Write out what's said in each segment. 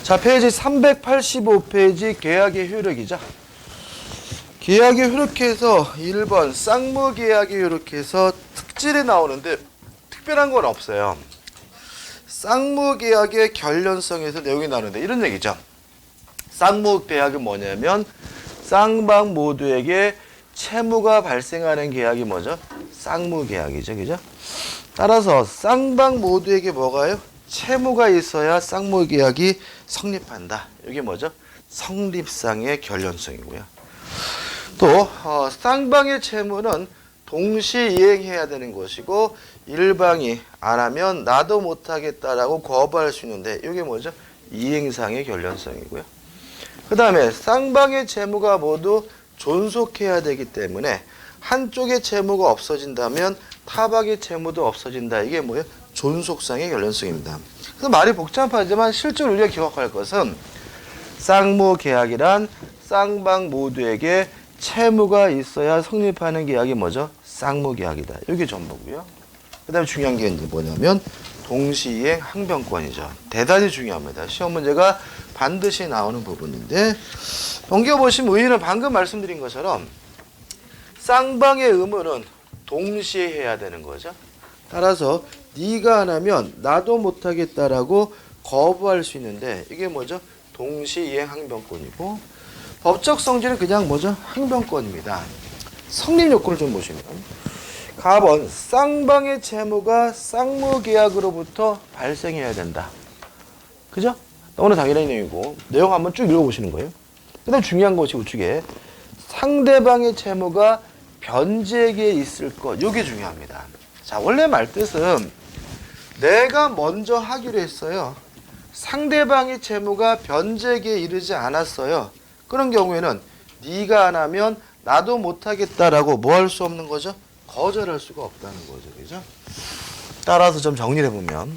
자, 페이지 385페이지 계약의 효력이죠. 계약의 효력해서 1번 쌍무계약의 효력해서 특질이 나오는데 특별한 건 없어요. 쌍무계약의 결련성에서 내용이 나오는데 이런 얘기죠. 쌍무계약은 뭐냐면 쌍방 모두에게 채무가 발생하는 계약이 뭐죠? 쌍무계약이죠. 그죠? 따라서 쌍방 모두에게 뭐가요? 채무가 있어야 쌍무계약이 성립한다. 이게 뭐죠? 성립상의 결련성이고요. 또 쌍방의 채무는 동시 이행해야 되는 것이고 일방이 안 하면 나도 못하겠다라고 거부할 수 있는데 이게 뭐죠? 이행상의 결련성이고요. 그 다음에 쌍방의 채무가 모두 존속해야 되기 때문에 한쪽의 채무가 없어진다면 타박의 채무도 없어진다. 이게 뭐예요? 존속상의 결련성입니다. 그래서 말이 복잡하지만 실제로 우리가 기억할 것은 쌍무계약이란 쌍방 모두에게 채무가 있어야 성립하는 계약이 뭐죠? 쌍무계약이다. 이게 전부고요. 그 다음에 중요한 게 이제 뭐냐면 동시이행 항변권이죠. 대단히 중요합니다. 시험 문제가 반드시 나오는 부분인데 넘겨보시면 의의는 방금 말씀드린 것처럼 쌍방의 의무는 동시에 해야 되는 거죠. 따라서 네가 안 하면 나도 못하겠다라고 거부할 수 있는데 이게 뭐죠? 동시이행 항변권이고 법적 성질은 그냥 뭐죠? 항변권입니다. 성립 요건을 좀 보시면 가번 쌍방의 채무가 쌍무계약으로부터 발생해야 된다. 그죠? 너무나 당연한 내용이고 내용 한번 쭉 읽어보시는 거예요. 그 다음 중요한 것이 우측에 상대방의 채무가 변제에게 있을 것. 이게 중요합니다. 자, 원래 말뜻은 내가 먼저 하기로 했어요. 상대방의 채무가 변제에게 이르지 않았어요. 그런 경우에는 네가 안 하면 나도 못하겠다라고 뭐 할 수 없는 거죠? 거절할 수가 없다는 거죠. 그죠? 따라서 좀 정리를 해보면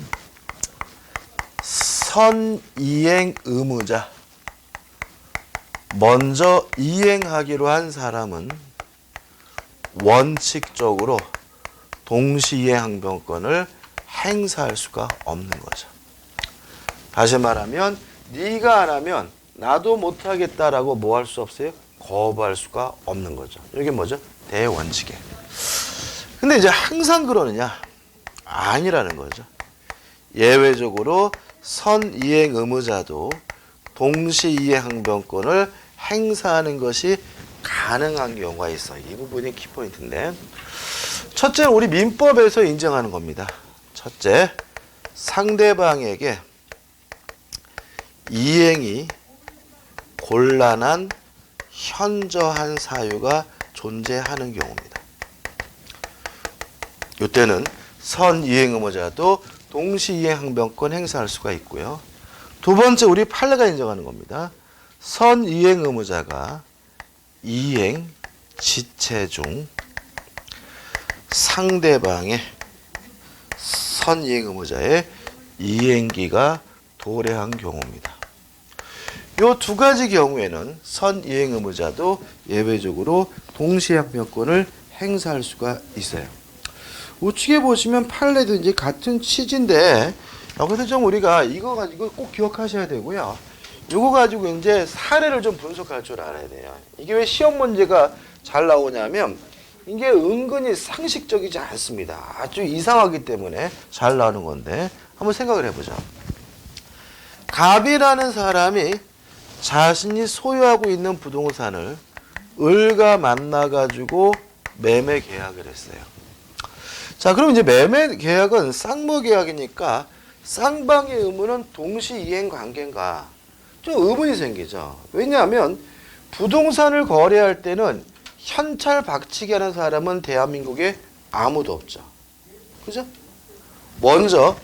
선이행 의무자 먼저 이행하기로 한 사람은 원칙적으로 동시이행 항변권을 행사할 수가 없는 거죠. 다시 말하면 네가 안 하면 나도 못하겠다라고 뭐 할 수 없어요? 거부할 수가 없는 거죠. 이게 뭐죠? 대원칙이에요. 근데 이제 항상 그러느냐? 아니라는 거죠. 예외적으로 선이행 의무자도 동시이행 항변권을 행사하는 것이 가능한 경우가 있어요. 이 부분이 키포인트인데 첫째는 우리 민법에서 인정하는 겁니다. 첫째, 상대방에게 이행이 곤란한 현저한 사유가 존재하는 경우입니다. 이때는 선이행 의무자도 동시이행 항변권 행사할 수가 있고요. 두 번째 우리 판례가 인정하는 겁니다. 선이행 의무자가 이행 지체 중 상대방의 선이행 의무자의 이행기가 도래한 경우입니다. 이 두 가지 경우에는 선이행 의무자도 예외적으로 동시항변권을 행사할 수가 있어요. 우측에 보시면 판례도 이제 같은 취지인데 여기서 좀 우리가 이거 가지고 꼭 기억하셔야 되고요. 이거 가지고 이제 사례를 좀 분석할 줄 알아야 돼요. 이게 왜 시험 문제가 잘 나오냐면 이게 은근히 상식적이지 않습니다. 아주 이상하기 때문에 잘 나오는 건데 한번 생각을 해보자. 갑이라는 사람이 자신이 소유하고 있는 부동산을 을과 만나가지고 매매 계약을 했어요. 자, 그럼 이제 매매 계약은 쌍무계약이니까 쌍방의 의무는 동시이행 관계인가? 좀 의문이 생기죠. 왜냐하면 부동산을 거래할 때는 현찰 박치기 하는 사람은 대한민국에 아무도 없죠. 그죠? 먼저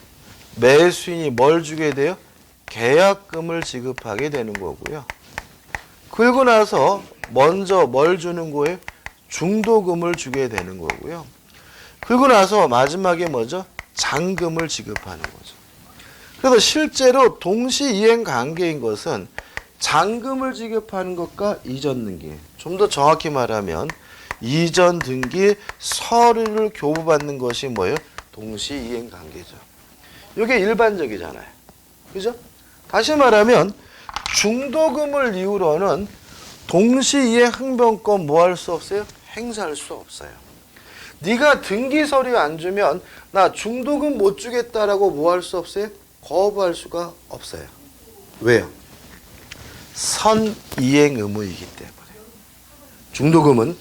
매수인이 뭘 주게 돼요? 계약금을 지급하게 되는 거고요. 그리고 나서 먼저 뭘 주는 거예요? 중도금을 주게 되는 거고요. 그리고 나서 마지막에 뭐죠? 잔금을 지급하는 거죠. 그래서 실제로 동시이행 관계인 것은 잔금을 지급하는 것과 이전 등기, 좀 더 정확히 말하면 이전 등기 서류를 교부받는 것이 뭐예요? 동시이행 관계죠. 이게 일반적이잖아요. 그죠? 다시 말하면 중도금을 이유로는 동시이행 항변권 뭐 할 수 없어요? 행사할 수 없어요. 네가 등기 서류 안 주면 나 중도금 못 주겠다라고 뭐 할 수 없어요? 거부할 수가 없어요. 왜요? 선이행 의무이기 때문에. 중도금은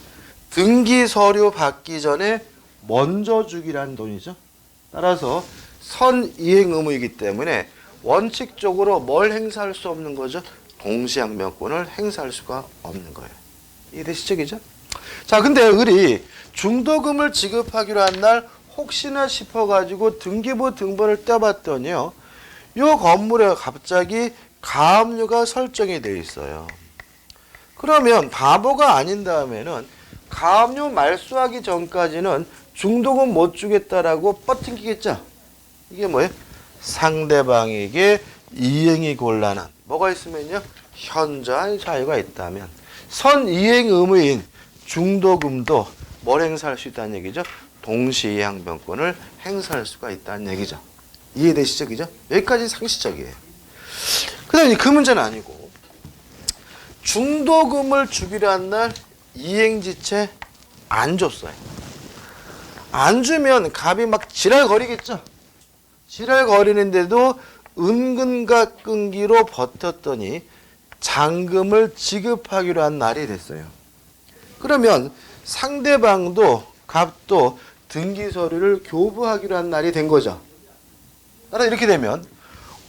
등기 서류 받기 전에 먼저 주기라는 돈이죠. 따라서 선이행 의무이기 때문에 원칙적으로 뭘 행사할 수 없는 거죠? 동시항변권을 행사할 수가 없는 거예요. 이해되시죠? 그죠? 자, 근데 을이 중도금을 지급하기로 한 날 혹시나 싶어가지고 등기부 등본을 떼봤더니요, 요 건물에 갑자기 가압류가 설정이 돼 있어요. 그러면 바보가 아닌 다음에는 가압류 말소하기 전까지는 중도금 못 주겠다라고 뻗팅기겠죠? 이게 뭐예요? 상대방에게 이행이 곤란한 뭐가 있으면요, 현저한 자유가 있다면 선이행 의무인 중도금도 뭘 행사할 수 있다는 얘기죠? 동시이행변권을 행사할 수가 있다는 얘기죠. 이해되시죠? 그죠? 여기까지 상식적이에요. 그 다음에 그 문제는 아니고, 중도금을 주기로 한 날 이행지체 안 줬어요. 안 주면 갑이 막 지랄거리겠죠? 지랄거리는데도 은근과 끈기로 버텼더니 잔금을 지급하기로 한 날이 됐어요. 그러면 상대방도 갑도 등기 서류를 교부하기로 한 날이 된 거죠. 따라서 이렇게 되면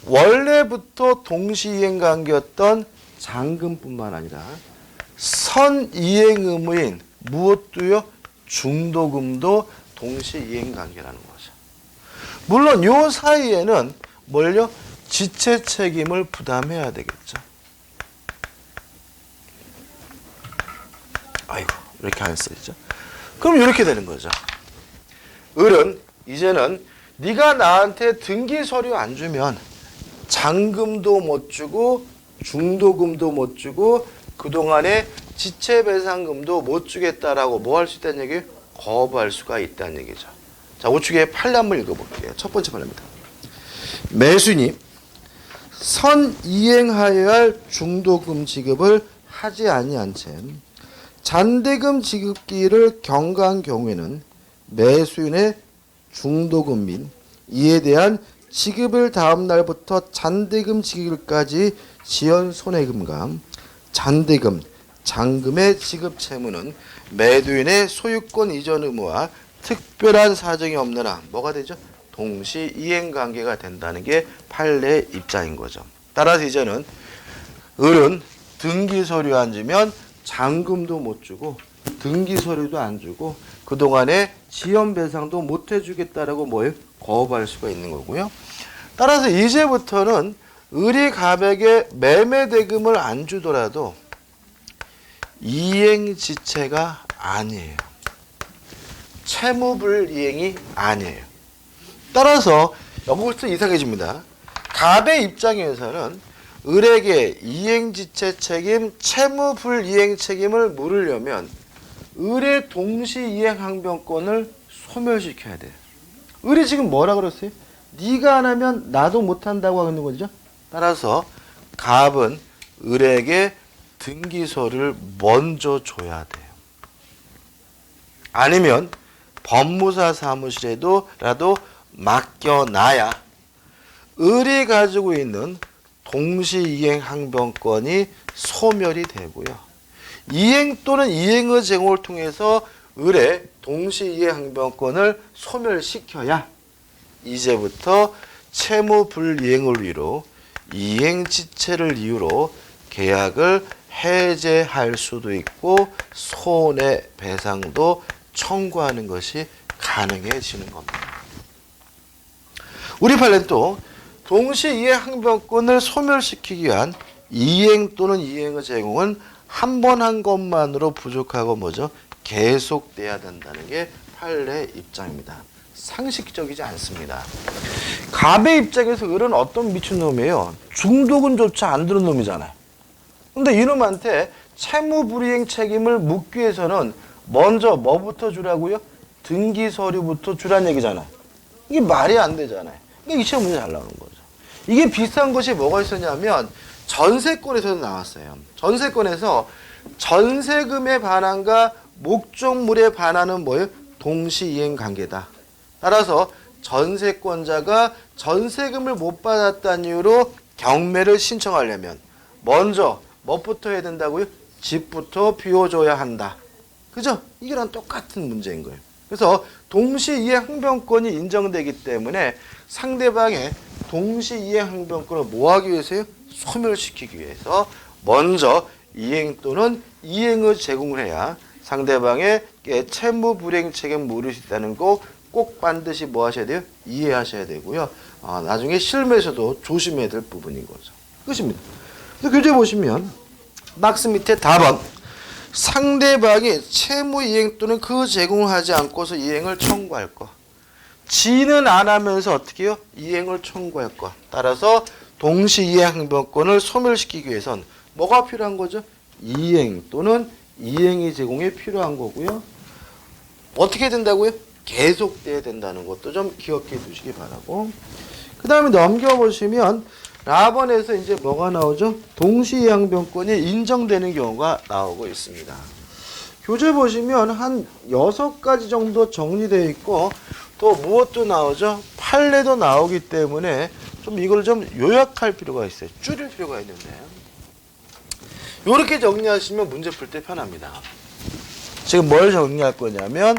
원래부터 동시이행 관계였던 잔금뿐만 아니라 선이행 의무인 무엇도요? 중도금도 동시이행 관계라는 거죠. 물론 요 사이에는 뭘요? 지체 책임을 부담해야 되겠죠. 아이고, 이렇게 안 쓰이죠. 그럼 이렇게 되는 거죠. 을은 이제는 네가 나한테 등기 서류 안 주면 잔금도 못 주고 중도금도 못 주고 그동안에 지체배상금도 못 주겠다라고 뭐 할 수 있다는 얘기예요? 거부할 수가 있다는 얘기죠. 자, 우측에 판례 한번 읽어볼게요. 첫 번째 판례입니다. 매수인이 선이행하여야 할 중도금 지급을 하지 아니한 채 잔대금 지급기일을 경과한 경우에는 매수인의 중도금 및 이에 대한 지급일 다음 날부터 잔대금 지급일까지 지연 손해금과 잔대금, 잔금의 지급 채무는 매도인의 소유권 이전 의무와 특별한 사정이 없는 한 뭐가 되죠? 동시 이행 관계가 된다는 게 판례의 입장인 거죠. 따라서 이제는 을은 등기 서류 안 주면 잔금도 못 주고 등기 서류도 안 주고 그동안에 지연 배상도 못 해주겠다라고 뭐예요? 거부할 수가 있는 거고요. 따라서 이제부터는 을이 갑에게 매매 대금을 안 주더라도 이행 지체가 아니에요. 채무불이행이 아니에요. 따라서 여기서 이상해집니다. 갑의 입장에서는 을에게 이행지체 책임, 채무불이행 책임을 물으려면 을의 동시이행항변권을 소멸시켜야 돼요. 을이 지금 뭐라 그랬어요? 네가 안 하면 나도 못한다고 하는 거죠. 따라서 갑은 을에게 등기서를 먼저 줘야 돼요. 아니면 법무사 사무실에도라도 맡겨놔야 을이 가지고 있는 동시이행 항변권이 소멸이 되고요. 이행 또는 이행의 제공을 통해서 을의 동시이행 항변권을 소멸시켜야 이제부터 채무불이행을 이유로 이행지체를 이유로 계약을 해제할 수도 있고 손해배상도 청구하는 것이 가능해지는 겁니다. 우리 판례는 또 동시이행 항변권을 소멸시키기 위한 이행 또는 이행의 제공은 한 번 한 것만으로 부족하고 뭐죠? 계속돼야 된다는 게 판례의 입장입니다. 상식적이지 않습니다. 갑의 입장에서 을은 어떤 미친놈이에요? 중도금조차 안 들은 놈이잖아요. 근데 이놈한테 채무불이행 책임을 묻기 위해서는 먼저 뭐부터 주라고요? 등기 서류부터 주란 얘기잖아요. 이게 말이 안 되잖아요. 그러니까 이 시험 문제 잘 나오는 거죠. 이게 비슷한 것이 뭐가 있었냐면 전세권에서도 나왔어요. 전세권에서 전세금의 반환과 목적물의 반환은 뭐예요? 동시이행 관계다. 따라서 전세권자가 전세금을 못 받았다는 이유로 경매를 신청하려면 먼저 뭐부터 해야 된다고요? 집부터 비워줘야 한다. 그죠? 이거랑 똑같은 문제인 거예요. 그래서 동시이행 항변권이 인정되기 때문에 상대방의 동시이행 항변권을 뭐 하기 위해서요? 소멸시키기 위해서 먼저 이행 또는 이행을 제공을 해야 상대방의 채무 불이행 책임 물을 수 있다는 거 꼭 반드시 뭐 하셔야 돼요? 이해하셔야 되고요. 나중에 실무에서도 조심해야 될 부분인 거죠. 끝입니다. 그래서 교재 보시면 박스 밑에 답은 상대방이 채무 이행 또는 그 제공을 하지 않고서 이행을 청구할 것. 지는 안 하면서 어떻게 해요? 이행을 청구할 것. 따라서 동시이행 항변권을 소멸시키기 위해선 뭐가 필요한 거죠? 이행 또는 이행의 제공이 필요한 거고요. 어떻게 된다고요? 계속돼야 된다는 것도 좀 기억해 두시기 바라고. 그 다음에 넘겨보시면 라번에서 이제 뭐가 나오죠? 동시이행 항변권이 인정되는 경우가 나오고 있습니다. 교재 보시면 한 6가지 정도 정리되어 있고 또 무엇도 나오죠? 판례도 나오기 때문에 좀 이걸 좀 요약할 필요가 있어요. 줄일 필요가 있는데 이렇게 정리하시면 문제 풀 때 편합니다. 지금 뭘 정리할 거냐면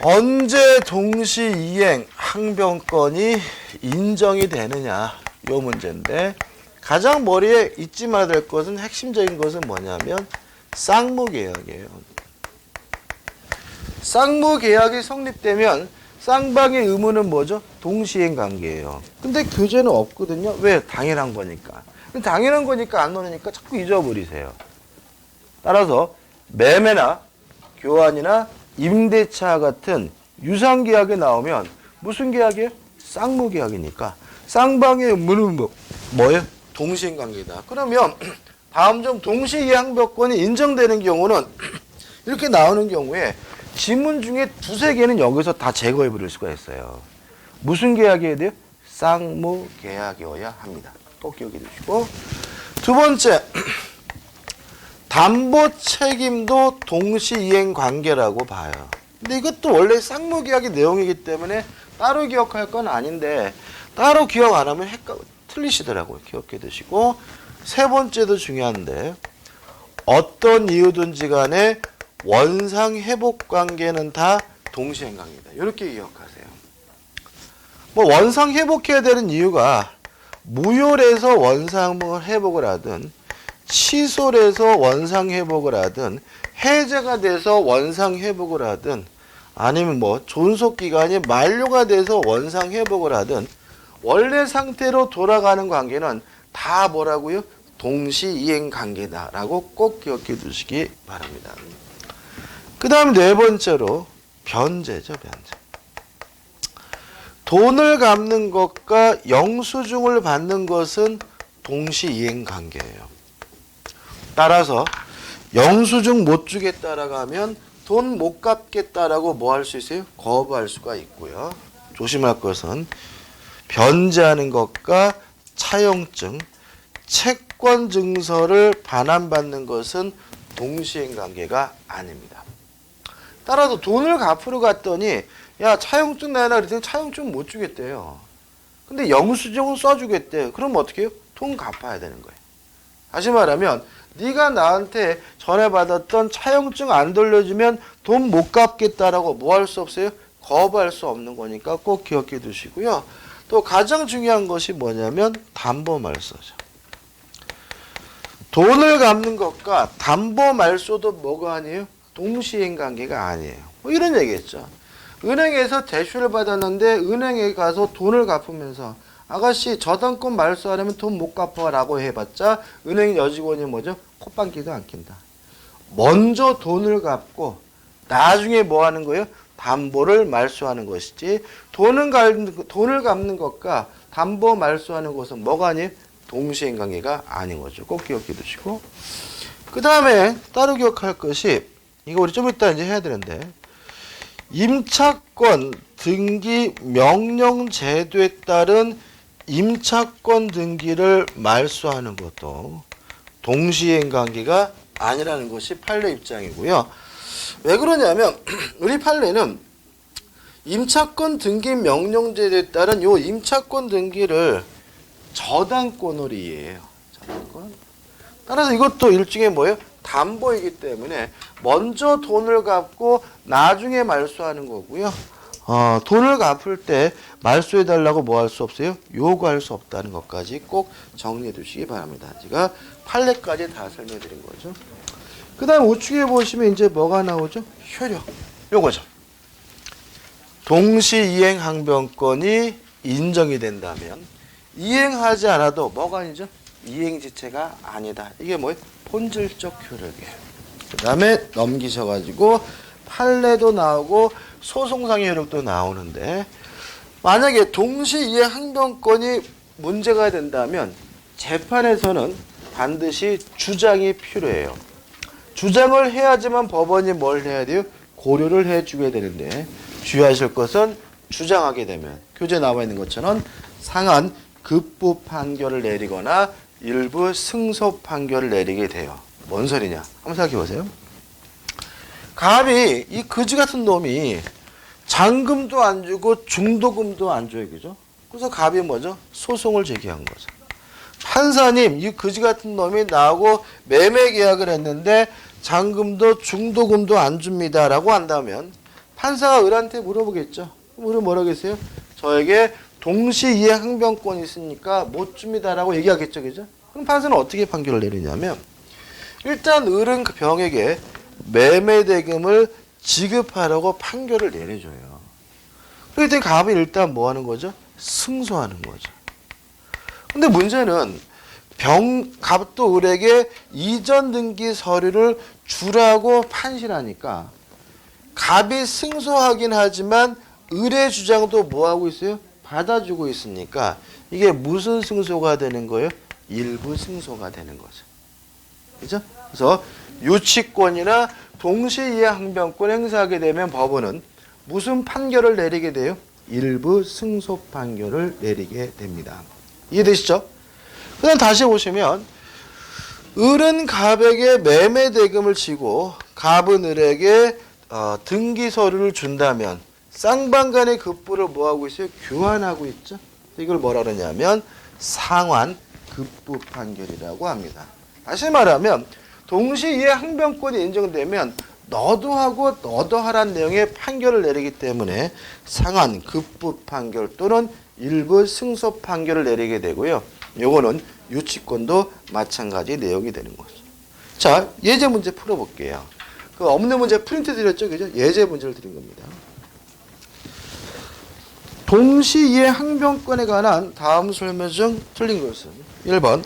언제 동시이행 항변권이 인정이 되느냐 이 문제인데 가장 머리에 잊지 말아야 될 것은 핵심적인 것은 뭐냐면 쌍무계약이에요. 쌍무계약이 성립되면 쌍방의 의무는 뭐죠? 동시이행 관계예요. 근데 교재는 없거든요. 왜? 당연한 거니까. 당연한 거니까 안 넣으니까 자꾸 잊어버리세요. 따라서 매매나 교환이나 임대차 같은 유상계약이 나오면 무슨 계약이에요? 쌍무계약이니까 쌍방의 의무는 뭐예요? 동시이행 관계다. 그러면 다음 점 동시이행 항변권이 인정되는 경우는 이렇게 나오는 경우에 지문 중에 두세 개는 여기서 다 제거해 버릴 수가 있어요. 무슨 계약이어야 돼요? 쌍무계약이어야 합니다. 꼭 기억해 두시고. 두 번째, 담보 책임도 동시이행 관계라고 봐요. 근데 이것도 원래 쌍무계약의 내용이기 때문에 따로 기억할 건 아닌데 따로 기억 안 하면 틀리시더라고요. 기억해 두시고. 세 번째도 중요한데 어떤 이유든지 간에 원상 회복 관계는 다 동시이행 관계다. 이렇게 기억하세요. 뭐 원상 회복해야 되는 이유가 무효래서 원상을 회복을 하든 취소래서 원상 회복을 하든 해제가 돼서 원상 회복을 하든 아니면 뭐 존속 기간이 만료가 돼서 원상 회복을 하든 원래 상태로 돌아가는 관계는 다 뭐라고요? 동시이행 관계다라고 꼭 기억해 두시기 바랍니다. 그 다음 네 번째로 변제죠. 변제. 돈을 갚는 것과 영수증을 받는 것은 동시이행 관계예요. 따라서 영수증 못 주겠다라고 하면 돈 못 갚겠다라고 뭐 할 수 있어요? 거부할 수가 있고요. 조심할 것은 변제하는 것과 차용증, 채권 증서를 반환받는 것은 동시이행 관계가 아닙니다. 따라서 돈을 갚으러 갔더니 야 차용증 내놔 그랬더니 차용증 못 주겠대요. 근데 영수증은 써주겠대요. 그럼 어떻게 해요? 돈 갚아야 되는 거예요. 다시 말하면 네가 나한테 전에 받았던 차용증 안 돌려주면 돈 못 갚겠다라고 뭐 할 수 없어요? 거부할 수 없는 거니까 꼭 기억해 두시고요. 또 가장 중요한 것이 뭐냐면 담보말소죠. 돈을 갚는 것과 담보말소도 뭐가 아니에요? 동시이행 관계가 아니에요. 뭐 이런 얘기했죠. 은행에서 대출을 받았는데 은행에 가서 돈을 갚으면서 아가씨 저당권 말소하려면 돈 못 갚아라고 해봤자 은행 여직원이 뭐죠? 콧방귀도 안 낀다. 먼저 돈을 갚고 나중에 뭐 하는 거예요? 담보를 말소하는 것이지 돈을 갚는 것과 담보 말소하는 것은 뭐가 아니에요? 동시이행 관계가 아닌 거죠. 꼭 기억해 두시고. 그 다음에 따로 기억할 것이 이거 우리 좀 이따 이제 해야 되는데 임차권 등기 명령 제도에 따른 임차권 등기를 말소하는 것도 동시행 관계가 아니라는 것이 판례 입장이고요. 왜 그러냐면 우리 판례는 임차권 등기 명령제에 따른 요 임차권 등기를 저당권으로 이해해요. 저당권. 따라서 이것도 일종의 뭐예요? 담보이기 때문에 먼저 돈을 갚고 나중에 말소하는 거고요. 돈을 갚을 때 말소해달라고 뭐 할 수 없어요? 요구할 수 없다는 것까지 꼭 정리해 두시기 바랍니다. 제가 판례까지 다 설명해 드린 거죠. 그 다음 우측에 보시면 이제 뭐가 나오죠? 효력. 요거죠. 동시이행 항변권이 인정이 된다면 이행하지 않아도 뭐가 아니죠? 이행지체가 아니다. 이게 뭐예요? 본질적 효력이에요. 그 다음에 넘기셔가지고 판례도 나오고 소송상의 효력도 나오는데 만약에 동시이행 항변권이 문제가 된다면 재판에서는 반드시 주장이 필요해요. 주장을 해야지만 법원이 뭘 해야 돼요? 고려를 해주게 되는데 주의하실 것은 주장하게 되면 교재에 나와 있는 것처럼 상한 급부 판결을 내리거나 일부 승소 판결을 내리게 돼요. 뭔 소리냐? 한번 생각해 보세요. 갑이 이 거지 같은 놈이 잔금도 안 주고 중도금도 안 줘요. 그죠? 그래서 갑이 뭐죠? 소송을 제기한 거죠. 판사님, 이 거지 같은 놈이 나하고 매매 계약을 했는데 잔금도 중도금도 안 줍니다. 라고 한다면 판사가 을한테 물어보겠죠. 을은 뭐라겠어요? 저에게 동시이행 항변권이 있으니까 못 줍니다. 라고 얘기하겠죠. 그죠? 그럼 판사는 어떻게 판결을 내리냐면 일단 을은 그 병에게 매매 대금을 지급하라고 판결을 내려줘요. 그럴 때 갑이 일단 뭐 하는 거죠? 승소하는 거죠. 근데 문제는 갑도 을에게 이전 등기 서류를 주라고 판시하니까 갑이 승소하긴 하지만 을의 주장도 뭐 하고 있어요? 받아주고 있으니까 이게 무슨 승소가 되는 거예요? 일부 승소가 되는 거죠. 그죠? 그래서 유치권이나 동시이행 항변권 행사하게 되면 법원은 무슨 판결을 내리게 돼요? 일부 승소 판결을 내리게 됩니다. 이해되시죠? 그 다음 다시 보시면 을은 갑에게 매매 대금을 지고 갑은 을에게 등기 서류를 준다면 쌍방간의 급부를 뭐하고 있어요? 교환하고 있죠. 이걸 뭐라 그러냐면 상환 급부 판결이라고 합니다. 다시 말하면 동시이행 항변권이 인정되면 너도 하고 너도 하라는 내용의 판결을 내리기 때문에 상환 급부 판결 또는 일부 승소 판결을 내리게 되고요. 요거는 유치권도 마찬가지 내용이 되는 거죠. 자, 예제 문제 풀어볼게요. 그 없는 문제 프린트 드렸죠, 그죠? 예제 문제를 드린 겁니다. 동시이행 항변권에 관한 다음 설명 중 틀린 것은 1번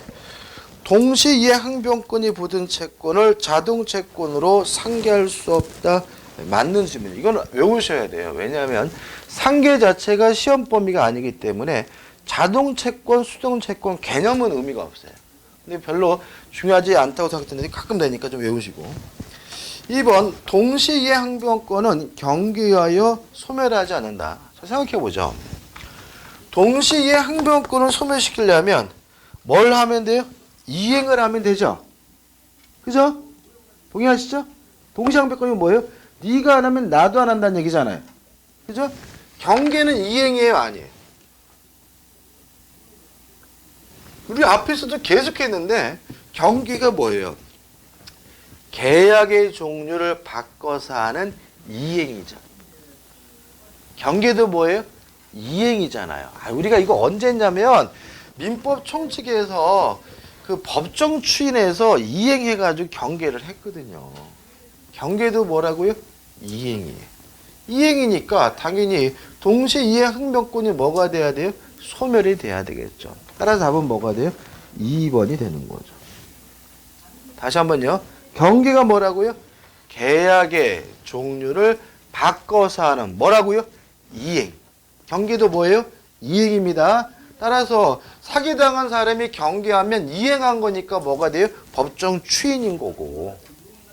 동시이행 항변권이 붙은 채권을 자동 채권으로 상계할 수 없다. 맞는 질문. 이건 외우셔야 돼요. 왜냐하면 상계 자체가 시험 범위가 아니기 때문에 자동 채권, 수동 채권 개념은 의미가 없어요. 근데 별로 중요하지 않다고 생각했는데 가끔 되니까 좀 외우시고. 2번 동시이행 항변권은 경기하여 소멸하지 않는다. 자, 생각해보죠. 동시이행 항변권을 소멸시키려면 뭘 하면 돼요? 이행을 하면 되죠. 그죠? 동의하시죠? 동시이행 항변권이 뭐예요? 네가 안 하면 나도 안 한다는 얘기잖아요. 그죠? 경계는 이행이에요, 아니에요? 우리 앞에서도 계속 했는데 경계가 뭐예요? 계약의 종류를 바꿔서 하는 이행이죠. 경계도 뭐예요? 이행이잖아요. 우리가 이거 언제 했냐면 민법 총칙에서 그 법정 추인에서 이행해가지고 경계를 했거든요. 경계도 뭐라고요? 이행이에요. 이행이니까 당연히 동시에 이행 항변권이 뭐가 돼야 돼요? 소멸이 돼야 되겠죠. 따라서 답은 뭐가 돼요? 2번이 되는 거죠. 다시 한번요. 경계가 뭐라고요? 계약의 종류를 바꿔서 하는 뭐라고요? 이행. 경계도 뭐예요? 이행입니다. 따라서 사기당한 사람이 경계하면 이행한 거니까 뭐가 돼요? 법정 추인인 거고.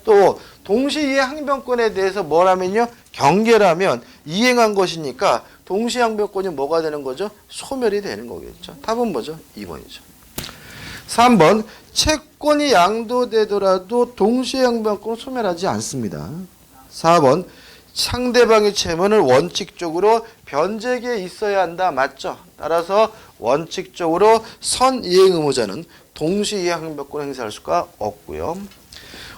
또 동시이행 항변권에 대해서 뭐라면요? 경계라면 이행한 것이니까 동시항변권이 뭐가 되는 거죠? 소멸이 되는 거겠죠. 답은 뭐죠? 2번이죠. 3번 채권이 양도되더라도 동시항변권은 소멸하지 않습니다. 4번 상대방의 채무는 원칙적으로 변제기에 있어야 한다. 맞죠? 따라서 원칙적으로 선이행 의무자는 동시이행항변권을 행사할 수가 없고요.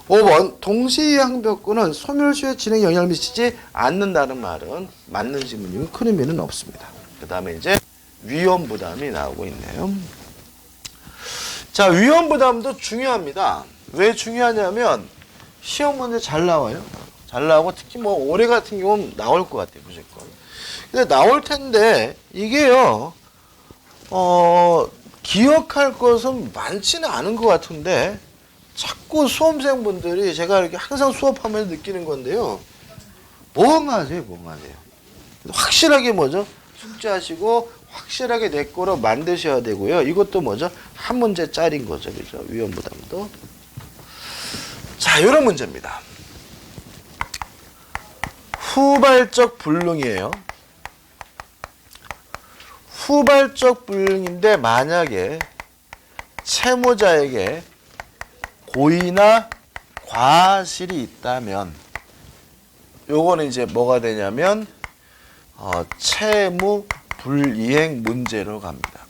5번 동시이행항변권은 소멸시효 진행에 영향을 미치지 않는다는 말은 맞는 질문이면 큰 의미는 없습니다. 그 다음에 이제 위험부담이 나오고 있네요. 자, 위험부담도 중요합니다. 왜 중요하냐면 시험 문제 잘 나와요. 잘 나오고 특히 뭐 올해 같은 경우는 나올 것 같아요. 무조건. 근데 나올 텐데 이게요. 기억할 것은 많지는 않은 것 같은데 자꾸 수험생분들이 제가 이렇게 항상 수업하면서 느끼는 건데요. 멍하세요. 확실하게 뭐죠? 숙제하시고 확실하게 내 거로 만드셔야 되고요. 이것도 뭐죠? 한 문제짜리인 거죠. 그죠? 위험부담도. 자, 이런 문제입니다. 후발적 불능이에요. 후발적 불능인데 만약에 채무자에게 고의나 과실이 있다면 요거는 이제 뭐가 되냐면 채무 불이행 문제로 갑니다.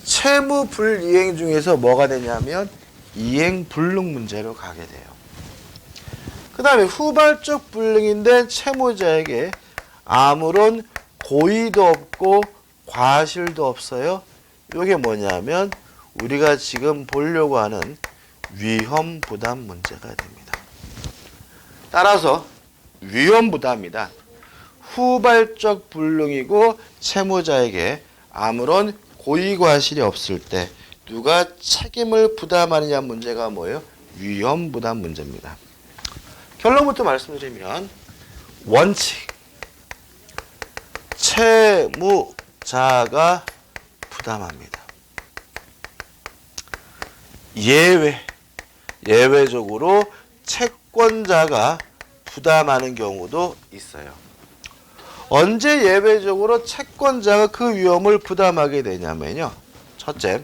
채무 불이행 중에서 뭐가 되냐면 이행 불능 문제로 가게 돼요. 그 다음에 후발적 불능인데 채무자에게 아무런 고의도 없고 과실도 없어요. 이게 뭐냐면 우리가 지금 보려고 하는 위험부담 문제가 됩니다. 따라서 위험부담이다. 후발적 불능이고 채무자에게 아무런 고의과실이 없을 때 누가 책임을 부담하느냐 문제가 뭐예요? 위험부담 문제입니다. 결론부터 말씀드리면 원칙 채무자가 부담합니다. 예외적으로 채권자가 부담하는 경우도 있어요. 언제 예외적으로 채권자가 그 위험을 부담하게 되냐면요. 첫째,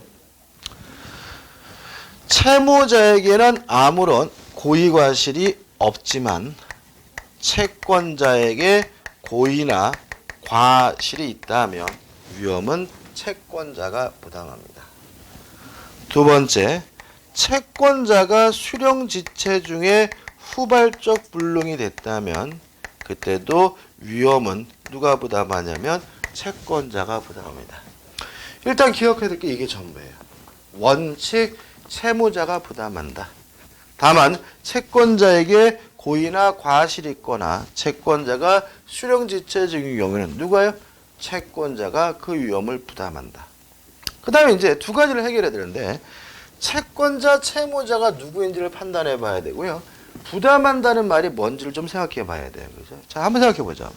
채무자에게는 아무런 고의과실이 없지만 채권자에게 고의나 과실이 있다면 위험은 채권자가 부담합니다. 두 번째, 채권자가 수령지체 중에 후발적 불능이 됐다면 그때도 위험은 누가 부담하냐면 채권자가 부담합니다. 일단 기억해야 될 게 이게 전부예요. 원칙 채무자가 부담한다. 다만 채권자에게 고의나 과실이 있거나 채권자가 수령지체 중인 경우에는 누가요? 채권자가 그 위험을 부담한다. 그 다음에 이제 두 가지를 해결해야 되는데 채권자, 채무자가 누구인지를 판단해 봐야 되고요. 부담한다는 말이 뭔지를 좀 생각해 봐야 돼요. 그죠? 자, 한번 생각해 보자.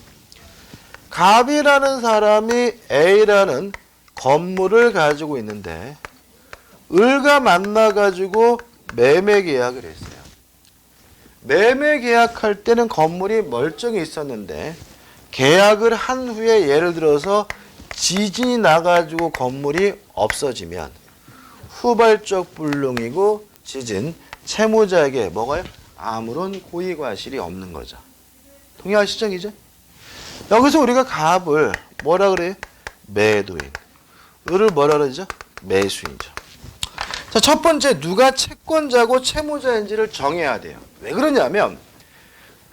갑이라는 사람이 A라는 건물을 가지고 있는데 을과 만나가지고 매매 계약을 했어요. 매매 계약할 때는 건물이 멀쩡히 있었는데 계약을 한 후에 예를 들어서 지진이 나가지고 건물이 없어지면 후발적 불능이고 지진, 채무자에게 뭐가요? 아무런 고의과실이 없는 거죠. 동의하시죠? 이제? 여기서 우리가 갑을 뭐라 그래요? 매도인. 을을 뭐라 그러죠? 매수인이죠. 자, 첫 번째 누가 채권자고 채무자인지를 정해야 돼요. 왜 그러냐면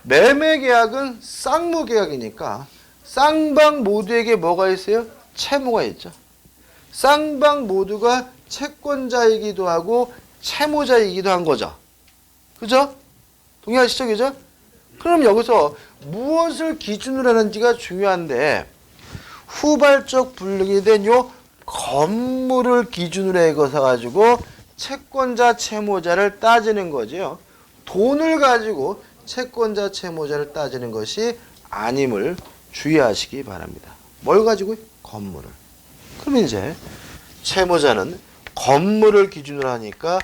매매 계약은 쌍무 계약이니까 쌍방 모두에게 뭐가 있어요? 채무가 있죠. 쌍방 모두가 채권자이기도 하고 채무자이기도 한 거죠. 그죠? 동의하시죠? 그죠? 그럼 여기서 무엇을 기준으로 하는지가 중요한데 후발적 불능이 된 요 건물을 기준으로 해서 가지고 채권자 채무자를 따지는 거죠. 돈을 가지고 채권자 채무자를 따지는 것이 아님을 주의하시기 바랍니다. 뭘 가지고? 건물을. 그럼 이제 채무자는 건물을 기준으로 하니까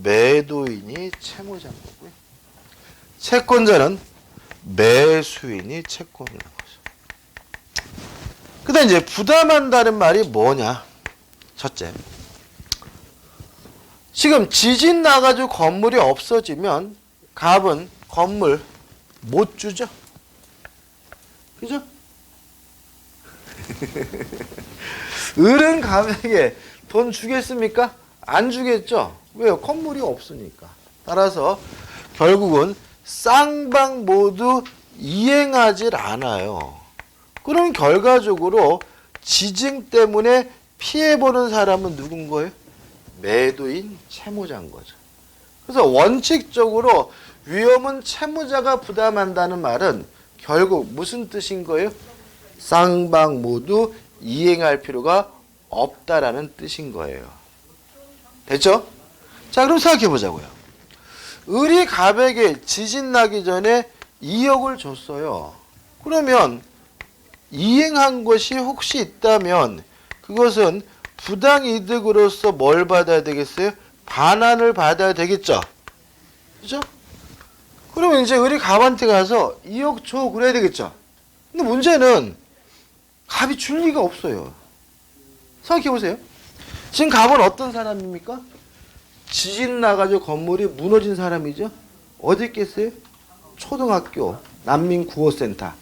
매도인이 채무자인 거고요. 채권자는 매수인이 채권을 한 거죠. 그다음 이제 부담한다는 말이 뭐냐? 첫째, 지금 지진 나가지고 건물이 없어지면 갑은 건물 못 주죠? 그죠? 을은 갑에게 돈 주겠습니까? 안 주겠죠? 왜요? 건물이 없으니까. 따라서 결국은 쌍방 모두 이행하질 않아요. 그럼 결과적으로 지진 때문에 피해보는 사람은 누군 거예요? 매도인 채무자인 거죠. 그래서 원칙적으로 위험은 채무자가 부담한다는 말은 결국 무슨 뜻인 거예요? 쌍방 모두 이행할 필요가 없다라는 뜻인 거예요. 됐죠? 자, 그럼 생각해 보자고요. 을이 갑에게 지진 나기 전에 2억을 줬어요. 그러면 이행한 것이 혹시 있다면 그것은 부당이득으로서 뭘 받아야 되겠어요? 반환을 받아야 되겠죠? 그죠? 그러면 이제 을이 갑한테 가서 2억 줘 그래야 되겠죠? 근데 문제는 갑이 줄 리가 없어요. 생각해 보세요. 지금 갑은 어떤 사람입니까? 지진 나가지고 건물이 무너진 사람이죠? 어디 있겠어요? 초등학교, 난민구호센터.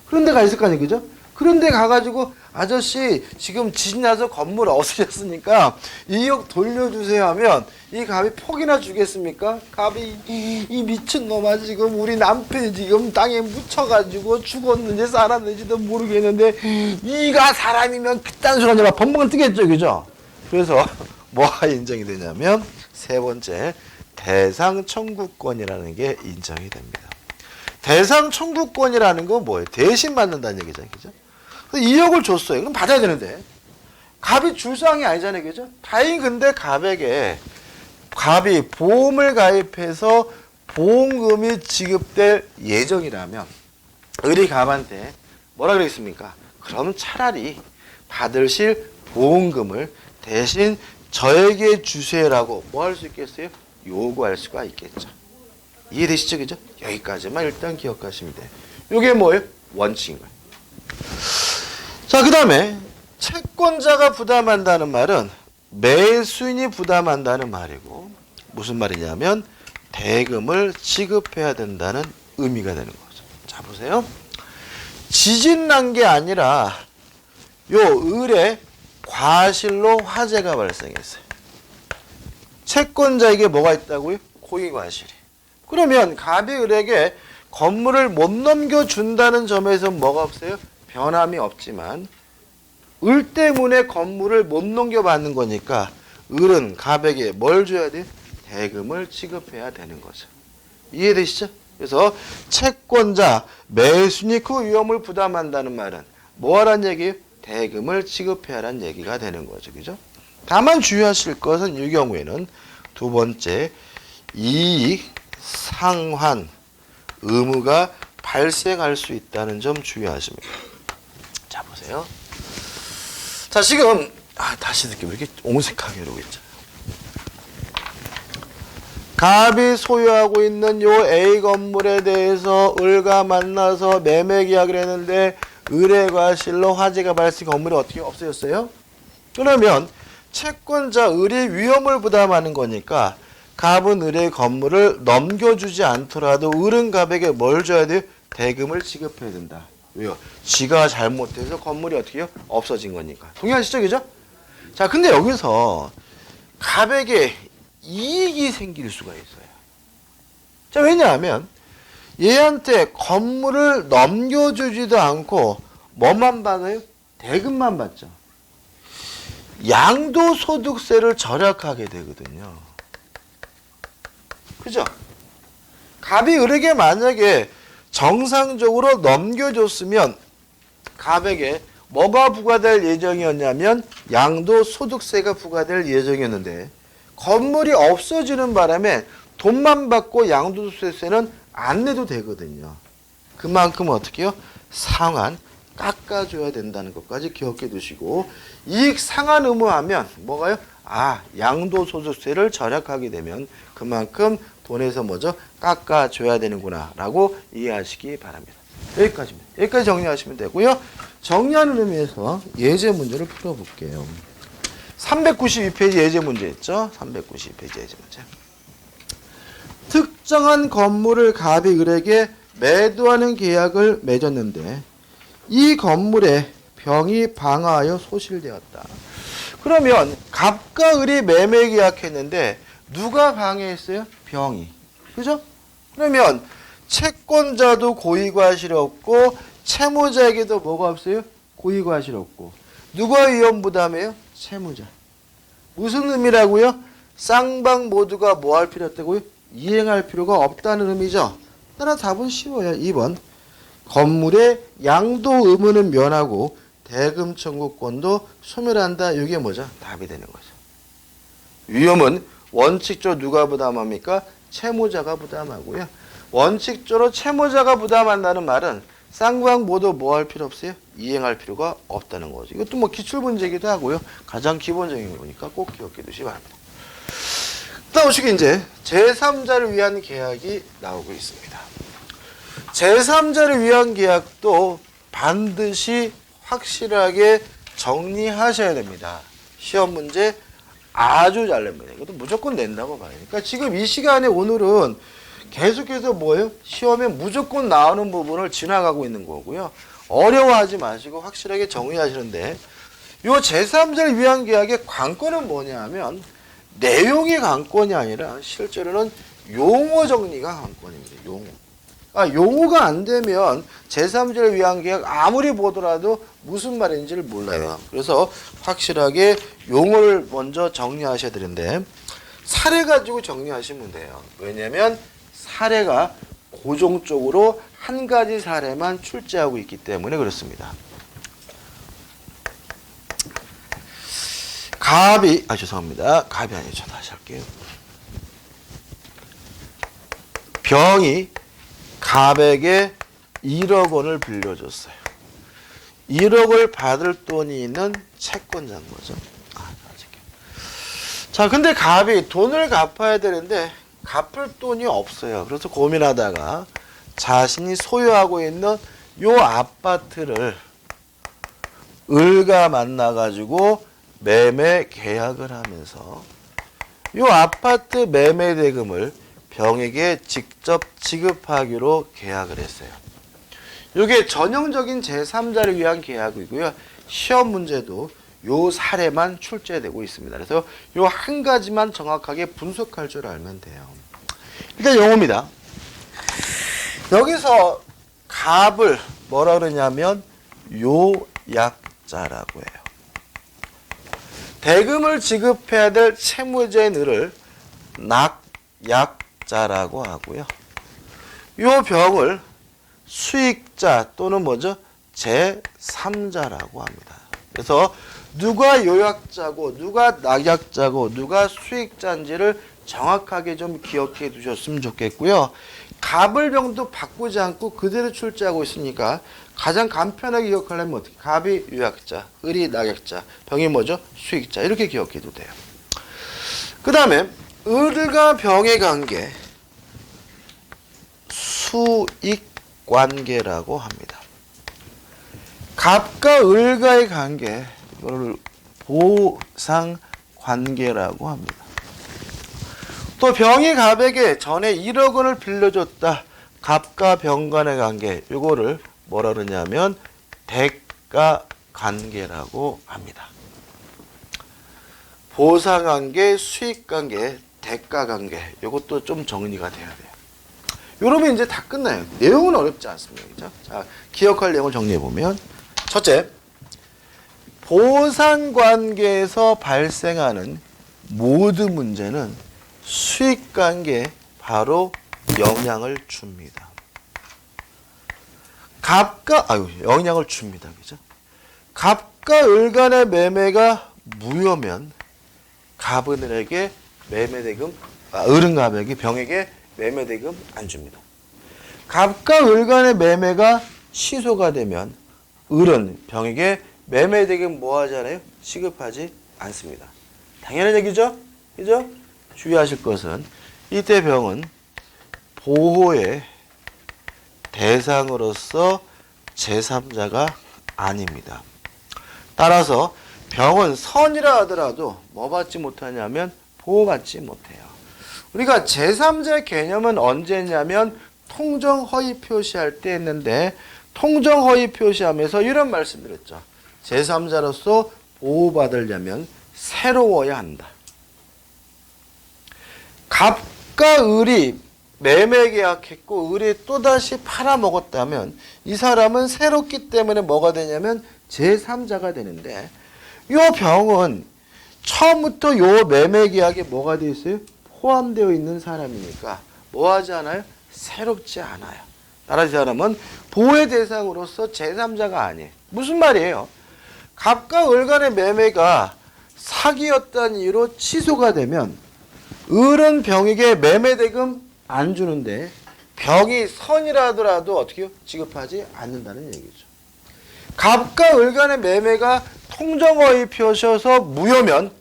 그런 데가 있을 거 아니에요, 그죠? 그런 데 가가지고 아저씨 지금 지진 나서 건물 없어졌으니까 2억 돌려주세요 하면 이 갑이 폭이나 주겠습니까? 갑이 이 미친놈아 지금 우리 남편이 지금 땅에 묻혀가지고 죽었는지 살았는지도 모르겠는데 네가 사람이면 그딴 소리 하지 마. 벙벙 뜨겠죠, 그죠? 그래서 뭐가 인정이 되냐면 세 번째, 대상 청구권이라는 게 인정이 됩니다. 대상 청구권이라는 건 뭐예요? 대신 받는다는 얘기잖아요, 그죠? 2억을 줬어요. 그럼 받아야 되는데 갑이 줄 상황이 아니잖아요, 그죠? 다행히 근데 갑이 보험을 가입해서 보험금이 지급될 예정이라면 을이 갑한테 뭐라 그랬습니까? 그럼 차라리 받으실 보험금을 대신 저에게 주세요라고 뭐 할 수 있겠어요? 요구할 수가 있겠죠. 이해되시죠? 그죠? 여기까지만 일단 기억하시면 돼요. 이게 뭐예요? 원칙인 거예요. 자, 그 다음에 채권자가 부담한다는 말은 매수인이 부담한다는 말이고 무슨 말이냐면 대금을 지급해야 된다는 의미가 되는 거죠. 자, 보세요. 지진 난 게 아니라 요 을에 과실로 화재가 발생했어요. 채권자에게 뭐가 있다고요? 고의과실이. 그러면 갑이 을에게 건물을 못 넘겨준다는 점에서 뭐가 없어요? 변함이 없지만 을 때문에 건물을 못 넘겨받는 거니까 을은 갑에게 뭘 줘야 돼요? 대금을 지급해야 되는 거죠. 이해되시죠? 그래서 채권자, 매수인이 그 위험을 부담한다는 말은 뭐 하라는 얘기예요? 대금을 지급해야 하라는 얘기가 되는 거죠. 그죠? 다만 주의하실 것은 이 경우에는 두 번째, 이익, 상환, 의무가 발생할 수 있다는 점 주의하십니다. 자, 보세요. 자, 지금 다시 느낌 이렇게 옹색하게 이러고 있잖아요. 갑이 소유하고 있는 요 A 건물에 대해서 을과 만나서 매매 계약을 했는데 을의 과실로 화재가 발생, 건물이 어떻게 없어졌어요? 그러면 채권자 을이 위험을 부담하는 거니까 갑은 을의 건물을 넘겨주지 않더라도 을은 갑에게 뭘 줘야 돼요? 대금을 지급해야 된다. 왜요? 지가 잘못해서 건물이 어떻게 해요? 없어진 거니까. 동의하시죠? 그죠? 자, 근데 여기서 갑에게 이익이 생길 수가 있어요. 자, 왜냐하면 얘한테 건물을 넘겨주지도 않고 뭐만 받아요? 대금만 받죠. 양도소득세를 절약하게 되거든요. 그죠? 갑이 을에게 만약에 정상적으로 넘겨줬으면 갑에게 뭐가 부과될 예정이었냐면 양도소득세가 부과될 예정이었는데 건물이 없어지는 바람에 돈만 받고 양도소득세는 안 내도 되거든요. 그만큼 어떻게 해요? 상환 깎아줘야 된다는 것까지 기억해 두시고 이익 상환 의무하면 뭐가요? 양도소득세를 절약하게 되면 그만큼 돈에서 뭐죠? 깎아줘야 되는구나 라고 이해하시기 바랍니다. 여기까지입니다. 여기까지 정리하시면 되고요. 정리하는 의미에서 예제 문제를 풀어볼게요. 392페이지 예제 문제 있죠? 392페이지 예제 문제. 특정한 건물을 갑이 을에게 매도하는 계약을 맺었는데 이 건물에 병이 방화하여 소실되었다. 그러면 갑과 을이 매매 계약했는데 누가 방해했어요? 병이. 그죠? 그러면 채권자도 고의과실이 없고 채무자에게도 뭐가 없어요? 고의과실이 없고. 누가 위험 부담해요? 채무자. 무슨 의미라고요? 쌍방 모두가 뭐 할 필요 없다고요? 이행할 필요가 없다는 의미죠. 따라 답은 쉬워요. 2번. 건물의 양도 의무는 면하고 대금 청구권도 소멸한다. 이게 뭐죠? 답이 되는 거죠. 위험은 원칙적으로 누가 부담합니까? 채무자가 부담하고요. 원칙적으로 채무자가 부담한다는 말은 쌍방 모두 뭐 할 필요 없어요? 이행할 필요가 없다는 거죠. 이것도 뭐 기출문제이기도 하고요. 가장 기본적인 거니까 꼭 기억해 두시기 바랍니다. 다음 시기 이제 제3자를 위한 계약이 나오고 있습니다. 제3자를 위한 계약도 반드시 확실하게 정리하셔야 됩니다. 시험 문제 아주 잘 냅니다. 이것도 무조건 낸다고 봐요. 그러니까 지금 이 시간에 오늘은 계속해서 뭐예요? 시험에 무조건 나오는 부분을 지나가고 있는 거고요. 어려워하지 마시고 확실하게 정리하시는데 이 제3자를 위한 계약의 관건은 뭐냐 하면 내용이 관건이 아니라 실제로는 용어 정리가 관건입니다. 용어. 용어가 안 되면 제3자를 위한 계약 아무리 보더라도 무슨 말인지를 몰라요. 그래서 확실하게 용어를 먼저 정리하셔야 되는데 사례 가지고 정리하시면 돼요. 왜냐하면 사례가 고정적으로 한 가지 사례만 출제하고 있기 때문에 그렇습니다. 죄송합니다. 갑이 아니죠. 다시 할게요. 병이 갑에게 1억 원을 빌려줬어요. 1억을 받을 돈이 있는 채권자인 거죠. 자, 근데 갑이 돈을 갚아야 되는데 갚을 돈이 없어요. 그래서 고민하다가 자신이 소유하고 있는 요 아파트를 을과 만나가지고 매매 계약을 하면서 요 아파트 매매 대금을 병에게 직접 지급하기로 계약을 했어요. 이게 전형적인 제3자를 위한 계약이고요. 시험 문제도 요 사례만 출제되고 있습니다. 그래서 요 한 가지만 정확하게 분석할 줄 알면 돼요. 일단 용어입니다. 여기서 갑을 뭐라 그러냐면 요약자라고 해요. 대금을 지급해야 될 채무자인 을을 낙약자라고 하고요. 요 병을 수익자 또는 뭐죠? 제3자라고 합니다. 그래서 누가 요약자고 누가 낙약자고 누가 수익자인지를 정확하게 좀 기억해 두셨으면 좋겠고요. 갑을 병도 바꾸지 않고 그대로 출제하고 있으니까 가장 간편하게 기억하려면 어떻게? 갑이 요약자, 을이 낙약자, 병이 뭐죠? 수익자. 이렇게 기억해도 돼요. 그 다음에 을과 병의 관계, 수익관계라고 합니다. 갑과 을과의 관계, 이걸 보상관계라고 합니다. 또 병이 갑에게 전에 1억 원을 빌려줬다. 갑과 병 간의 관계, 이거를 뭐라 그러냐면 대가관계라고 합니다. 보상관계, 수익관계, 대가관계, 이것도 좀 정리가 돼야 돼요. 이러면 이제 다 끝나요. 내용은 어렵지 않습니다. 그죠? 자, 기억할 내용을 정리해보면 첫째, 보상관계에서 발생하는 모든 문제는 수익관계에 바로 영향을 줍니다. 영향을 줍니다. 그죠? 갑과 을 간의 매매가 무효면 갑은 을에게 매매대금, 을은 갑에게 병에게 매매대금 안 줍니다. 갑과 을 간의 매매가 취소가 되면 을은 병에게 매매대금 뭐 하잖아요? 지급하지 않습니다. 당연한 얘기죠? 그죠? 주의하실 것은 이때 병은 보호의 대상으로서 제3자가 아닙니다. 따라서 병은 선이라 하더라도 뭐 받지 못하냐면 보호받지 못해요. 우리가 제3자의 개념은 언제 했냐면 통정허위 표시할 때 했는데 통정허위 표시하면서 이런 말씀드렸죠. 제3자로서 보호받으려면 새로워야 한다. 갑과 을이 매매 계약했고 을이 또다시 팔아먹었다면 이 사람은 새롭기 때문에 뭐가 되냐면 제3자가 되는데 이 병은 처음부터 요 매매 계약에 뭐가 되어 있어요? 포함되어 있는 사람이니까 뭐 하지 않아요? 새롭지 않아요. 따라서 이 사람은 보호의 대상으로서 제3자가 아니에요. 무슨 말이에요? 갑과 을 간의 매매가 사기였다는 이유로 취소가 되면 을은 병에게 매매대금 안 주는데 병이 선이라 하더라도 어떻게 해요? 지급하지 않는다는 얘기죠. 갑과 을 간의 매매가 통정허위 표시여서 무효면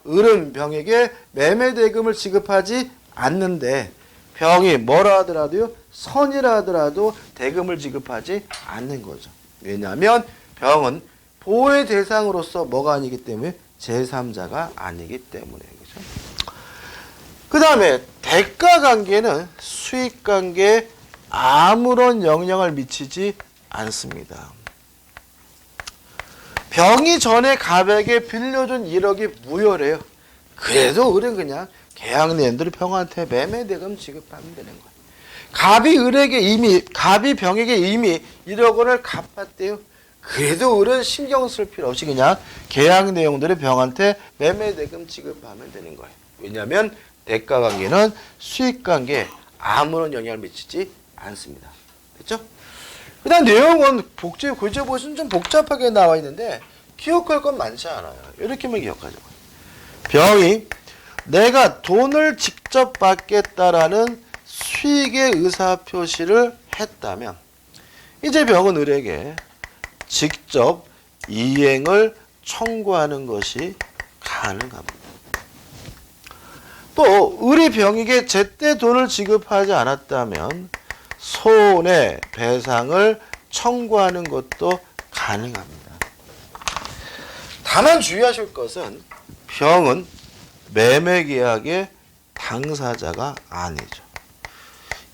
을은 병에게 매매대금을 지급하지 않는데 병이 뭐라 하더라도요? 선이라 하더라도 대금을 지급하지 않는 거죠. 왜냐하면 병은 보호의 대상으로서 뭐가 아니기 때문에 제3자가 아니기 때문에. 그죠? 그 다음에 대가관계는 수익관계에 아무런 영향을 미치지 않습니다. 병이 전에 갑에게 빌려준 1억이 무효래요. 그래도 을은 그냥 계약 내용대로 병한테 매매대금 지급하면 되는 거예요. 갑이 병에게 이미 1억 원을 갚았대요. 그래도 을은 신경 쓸 필요 없이 그냥 계약 내용대로 병한테 매매대금 지급하면 되는 거예요. 왜냐하면 대가관계는 수익관계에 아무런 영향을 미치지 않습니다. 됐죠? 그 다음 내용은 교재 보시면 좀 복잡하게 나와 있는데 기억할 건 많지 않아요. 이렇게만 기억하죠. 병이 내가 돈을 직접 받겠다라는 수익의 의사표시를 했다면 이제 병은 을에게 직접 이행을 청구하는 것이 가능합니다. 또 을이 병에게 제때 돈을 지급하지 않았다면 손해배상을 청구하는 것도 가능합니다. 다만 주의하실 것은 병은 매매계약의 당사자가 아니죠.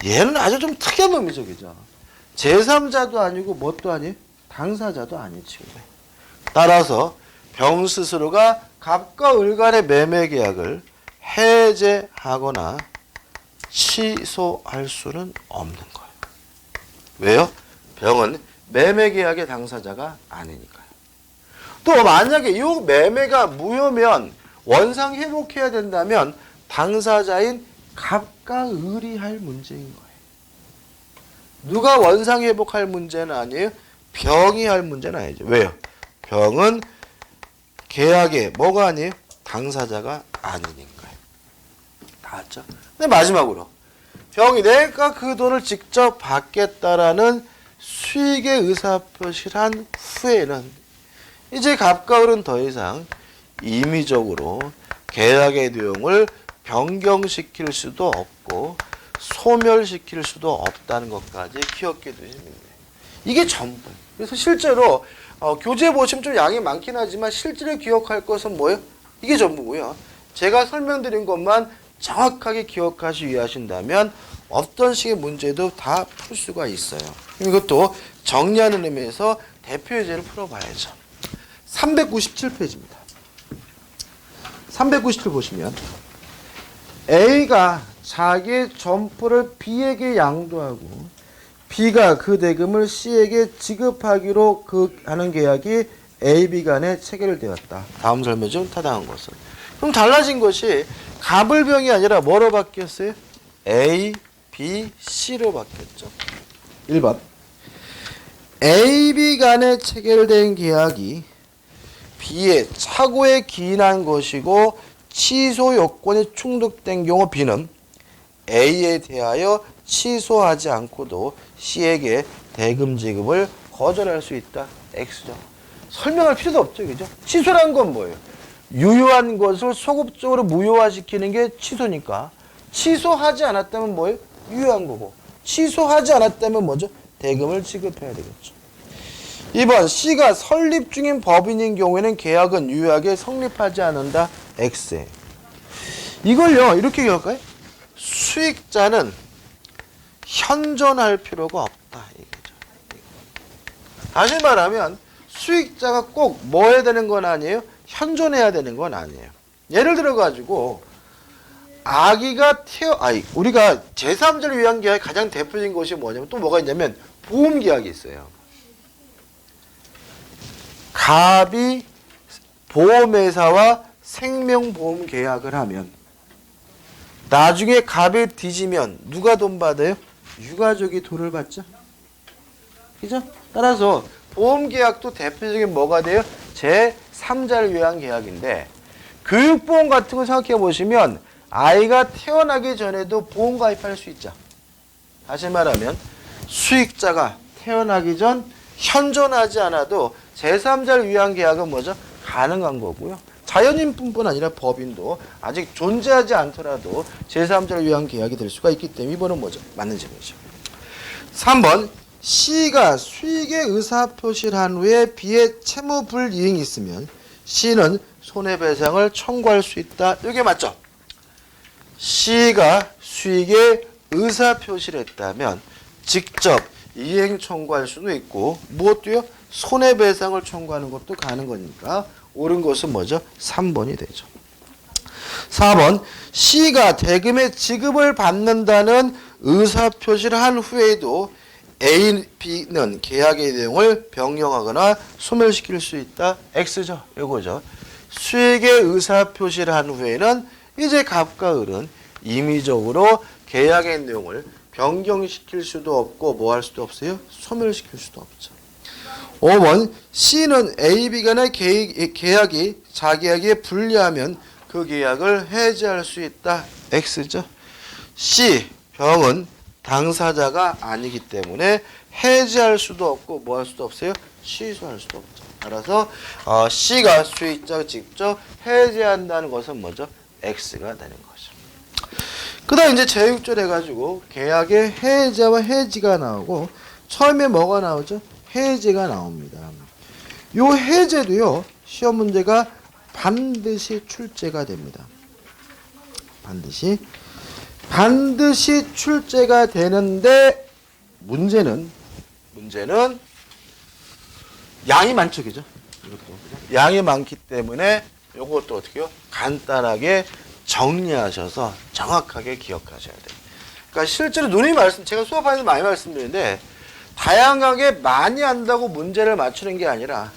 얘는 아주 좀 특이한 놈이죠. 그죠? 제3자도 아니고 뭣도 아니에요? 당사자도 아니지. 따라서 병 스스로가 갑과 을 간의 매매계약을 해제하거나 취소할 수는 없는 거예요. 왜요? 병은 매매계약의 당사자가 아니니까요. 또 만약에 이 매매가 무효면 원상 회복해야 된다면 당사자인 갑과 을이 할 문제인 거예요. 누가 원상 회복할 문제는 아니에요. 병이 할 문제는 아니죠. 왜요? 병은 계약에 뭐가 아니에요? 당사자가 아니니까요. 나왔죠? 근데 마지막으로 병이 내가 그 돈을 직접 받겠다라는 수익의 의사표시를 한 후에는 이제 갑과 을은 더 이상 임의적으로 계약의 내용을 변경시킬 수도 없고 소멸시킬 수도 없다는 것까지 기억해 두시면 돼요. 이게 전부예요. 그래서 실제로 교재 보시면 좀 양이 많긴 하지만 실제로 기억할 것은 뭐예요? 이게 전부고요. 제가 설명드린 것만 정확하게 기억하시 이해하신다면 어떤 식의 문제도 다 풀 수가 있어요. 이것도 정리하는 의미에서 대표 예제를 풀어봐야죠. 397페이지입니다. 397 보시면 A가 자기의 점포를 B에게 양도하고 B가 그 대금을 C에게 지급하기로 하는 계약이 A, B 간에 체결되었다. 다음 설명 중 타당한 것은. 그럼 달라진 것이 갑을병이 아니라 뭐로 바뀌었어요? A, B, C로 바뀌었죠. 1번 A, B 간에 체결된 계약이 B의 착오에 기인한 것이고 취소 요건이 충족된 경우 B는 A에 대하여 취소하지 않고도 C에게 대금 지급을 거절할 수 있다. X죠. 설명할 필요도 없죠. 그죠? 취소란 건 뭐예요? 유효한 것을 소급적으로 무효화시키는 게 취소니까 취소하지 않았다면 뭐예요? 유효한 거고 취소하지 않았다면 뭐죠? 대금을 지급해야 되겠죠. 2번 C가 설립 중인 법인인 경우에는 계약은 유효하게 성립하지 않는다. X. 이걸요 이렇게 기억할까요? 수익자는 현존할 필요가 없다. 이거죠. 다시 말하면 수익자가 꼭 뭐 해야 되는 건 아니에요? 현존해야 되는 건 아니에요. 예를 들어 가지고 우리가 제3자를 위한 계약이 가장 대표적인 것이 뭐냐면 또 뭐가 있냐면 보험 계약이 있어요. 갑이 보험회사와 생명보험 계약을 하면 나중에 갑이 뒤지면 누가 돈 받아요? 유가족이 돈을 받죠. 그죠? 따라서 보험계약도 대표적인 뭐가 돼요? 제3자를 위한 계약인데 교육보험 같은 거 생각해 보시면 아이가 태어나기 전에도 보험 가입할 수 있죠. 다시 말하면 수익자가 태어나기 전 현존하지 않아도 제3자를 위한 계약은 뭐죠? 가능한 거고요. 자연인뿐 아니라 법인도 아직 존재하지 않더라도 제3자를 위한 계약이 될 수가 있기 때문에 이번은 뭐죠? 맞는 질문이죠. 3번 C가 수익의 의사표시를 한 후에 B의 채무불이행이 있으면 C는 손해배상을 청구할 수 있다. 이게 맞죠? C가 수익의 의사표시를 했다면 직접 이행 청구할 수도 있고 무엇도요? 손해배상을 청구하는 것도 가는 거니까 옳은 것은 뭐죠? 3번이 되죠. 4번 C가 대금의 지급을 받는다는 의사표시를 한 후에도 A, B는 계약의 내용을 변경하거나 소멸시킬 수 있다. X죠. 이거죠. 수익의 의사표시를 한 후에는 이제 갑과 을은 임의적으로 계약의 내용을 변경시킬 수도 없고 뭐 할 수도 없어요? 소멸시킬 수도 없죠. 5번 C는 A, B 간의 계약이 자계약에 불리하면 그 계약을 해지할 수 있다. X죠. C, 병은 당사자가 아니기 때문에 해지할 수도 없고 뭐 할 수도 없어요? 취소할 수도 없죠. 따라서 C가 수익자가 직접 해지한다는 것은 뭐죠? X가 되는 거죠. 그 다음 이제 제6절 해가지고 계약의 해제와 해지가 나오고 처음에 뭐가 나오죠? 해제가 나옵니다. 요 해제도요 시험 문제가 반드시 출제가 됩니다. 반드시 출제가 되는데 문제는 양이 많죠, 그죠? 양이 많기 때문에 요것도 어떻게 해요? 간단하게 정리하셔서 정확하게 기억하셔야 돼요. 그러니까 실제로 제가 수업하면서 많이 말씀드리는데 다양하게 많이 한다고 문제를 맞추는 게 아니라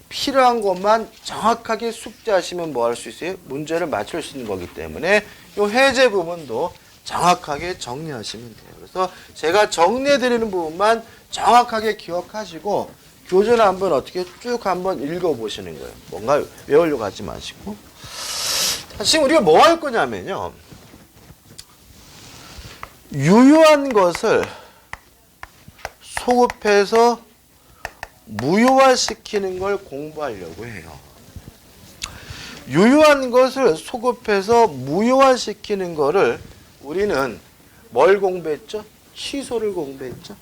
필요한 것만 정확하게 숙지하시면 뭐 할 수 있어요? 문제를 맞출 수 있는 거기 때문에 이 해제 부분도 정확하게 정리하시면 돼요. 그래서 제가 정리해드리는 부분만 정확하게 기억하시고 교재를 한번 어떻게 쭉 한번 읽어보시는 거예요. 뭔가 외우려고 하지 마시고. 자, 지금 우리가 뭐 할 거냐면요. 유효한 것을 소급해서 무효화시키는 걸 공부하려고 해요. 유효한 것을 소급해서 무효화시키는 거를 우리는 뭘 공부했죠? 취소를 공부했죠?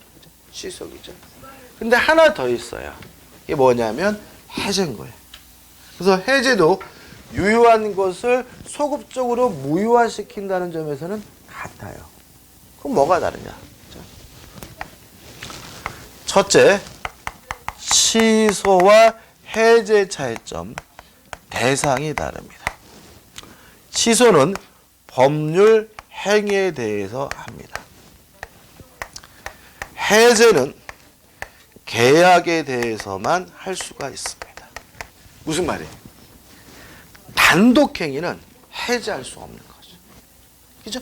취소이죠. 근데 하나 더 있어요. 이게 뭐냐면 해제인 거예요. 그래서 해제도 유효한 것을 소급적으로 무효화시킨다는 점에서는 같아요. 그럼 뭐가 다르냐? 첫째, 취소와 해제 차이점, 대상이 다릅니다. 취소는 법률 행위에 대해서 합니다. 해제는 계약에 대해서만 할 수가 있습니다. 무슨 말이에요? 단독행위는 해제할 수 없는 거죠. 그죠?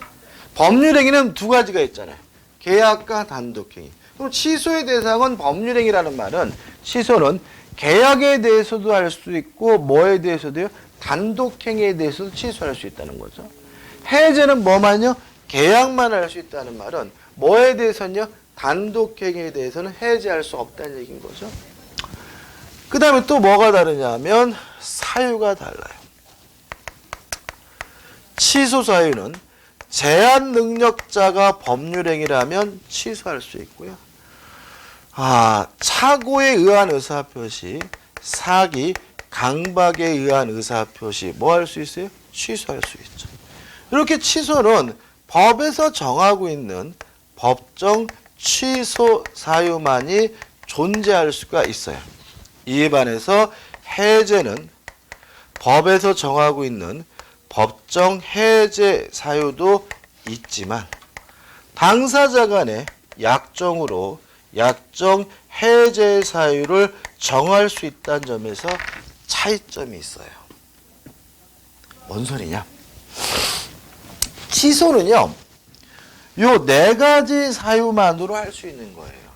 법률행위는 두 가지가 있잖아요. 계약과 단독행위. 그럼 취소의 대상은 법률행위라는 말은 취소는 계약에 대해서도 할 수 있고 뭐에 대해서도요? 단독행위에 대해서도 취소할 수 있다는 거죠. 해제는 뭐만요? 계약만 할 수 있다는 말은 뭐에 대해서는요? 단독행위에 대해서는 해제할 수 없다는 얘기인 거죠. 그 다음에 또 뭐가 다르냐면 사유가 달라요. 취소 사유는 제한 능력자가 법률행위라면 취소할 수 있고요. 착오에 의한 의사표시, 사기, 강박에 의한 의사표시 뭐 할 수 있어요? 취소할 수 있죠. 이렇게 취소는 법에서 정하고 있는 법정 취소 사유만이 존재할 수가 있어요. 이에 반해서 해제는 법에서 정하고 있는 법정 해제 사유도 있지만 당사자 간의 약정으로 약정 해제 사유를 정할 수 있다는 점에서 차이점이 있어요. 뭔 소리냐? 취소는요, 요 네 가지 사유만으로 할 수 있는 거예요.